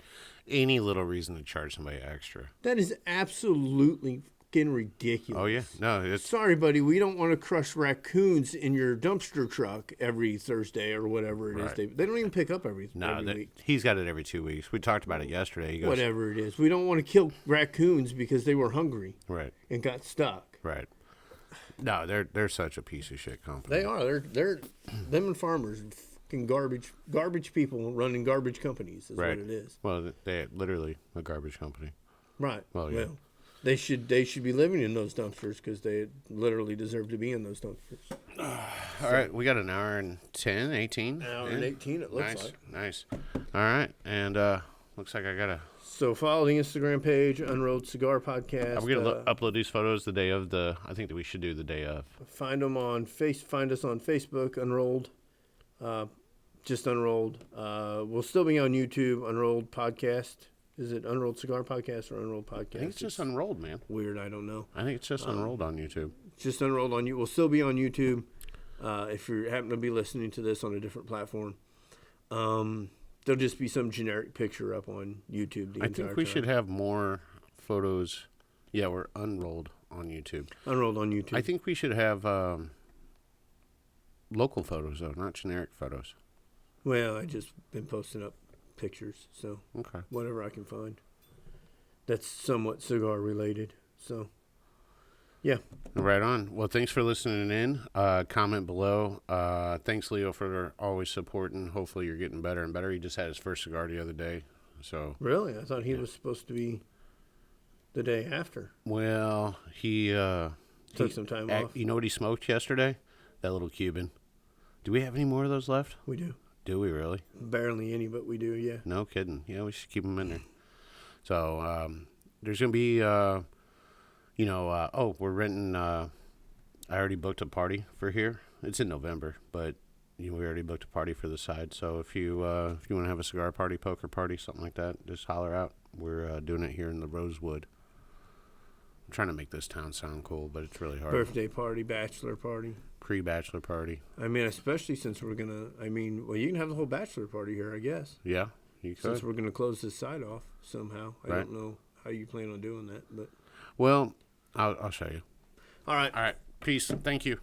any little reason to charge somebody extra. That is absolutely fucking ridiculous. Oh, yeah. No, it's... Sorry, buddy. We don't want to crush raccoons in your dumpster truck every Thursday or whatever it is. They don't even pick up every week. He's got it every 2 weeks. We talked about it yesterday. He goes, whatever it is. We don't want to kill raccoons because they were hungry. Right. And got stuck. Right. No, they're such a piece of shit company. They are. They're them and farmers. Garbage people running garbage companies is what it is. Well, they're literally a garbage company. Right. Well, yeah. They should be living in those dumpsters because they literally deserve to be in those dumpsters. All right, we got an hour and 10, 18. An hour and 18, it looks like. Nice. All right, and looks like I got to... So follow the Instagram page, Unrolled Cigar Podcast. I'm going to upload these photos the day of the... I think that we should do the day of. Find us on Facebook, Unrolled. Just Unrolled. We'll still be on YouTube, Unrolled Podcast. Is it Unrolled Cigar Podcast or Unrolled Podcast? I think it's just Unrolled, man. Weird, I don't know. I think it's just Unrolled on YouTube. Just Unrolled on YouTube. We'll still be on YouTube if you happen to be listening to this on a different platform. The there'll just be some generic picture up on YouTube. I think we should have more photos. Yeah, we're unrolled on YouTube. Unrolled on YouTube. I think we should have local photos, though, not generic photos. Well, I just been posting up pictures, so Okay. whatever I can find. That's somewhat cigar related. So, yeah. Right on. Well, thanks for listening in. Comment below. Thanks, Leo, for always supporting. Hopefully you're getting better and better. He just had his first cigar the other day. So. Really? I thought he was supposed to be the day after. Well, he Took some time off. You know what he smoked yesterday? That little Cuban. Do we have any more of those left? We do. Do we really? Barely any, but we do, yeah. No kidding. Yeah, we should keep them in there. So there's going to be, we're renting. I already booked a party for here. It's in November, but we already booked a party for the side. So if you want to have a cigar party, poker party, something like that, just holler out. We're doing it here in the Rosewood. I'm trying to make this town sound cool, but it's really hard. Birthday party, bachelor party. Pre-bachelor party. I mean, especially since we're going to, you can have the whole bachelor party here, I guess. Yeah, you could. Since we're going to close this side off somehow. I Right. don't know how you plan on doing that, but. Well, I'll show you. All right. All right. Peace. Thank you.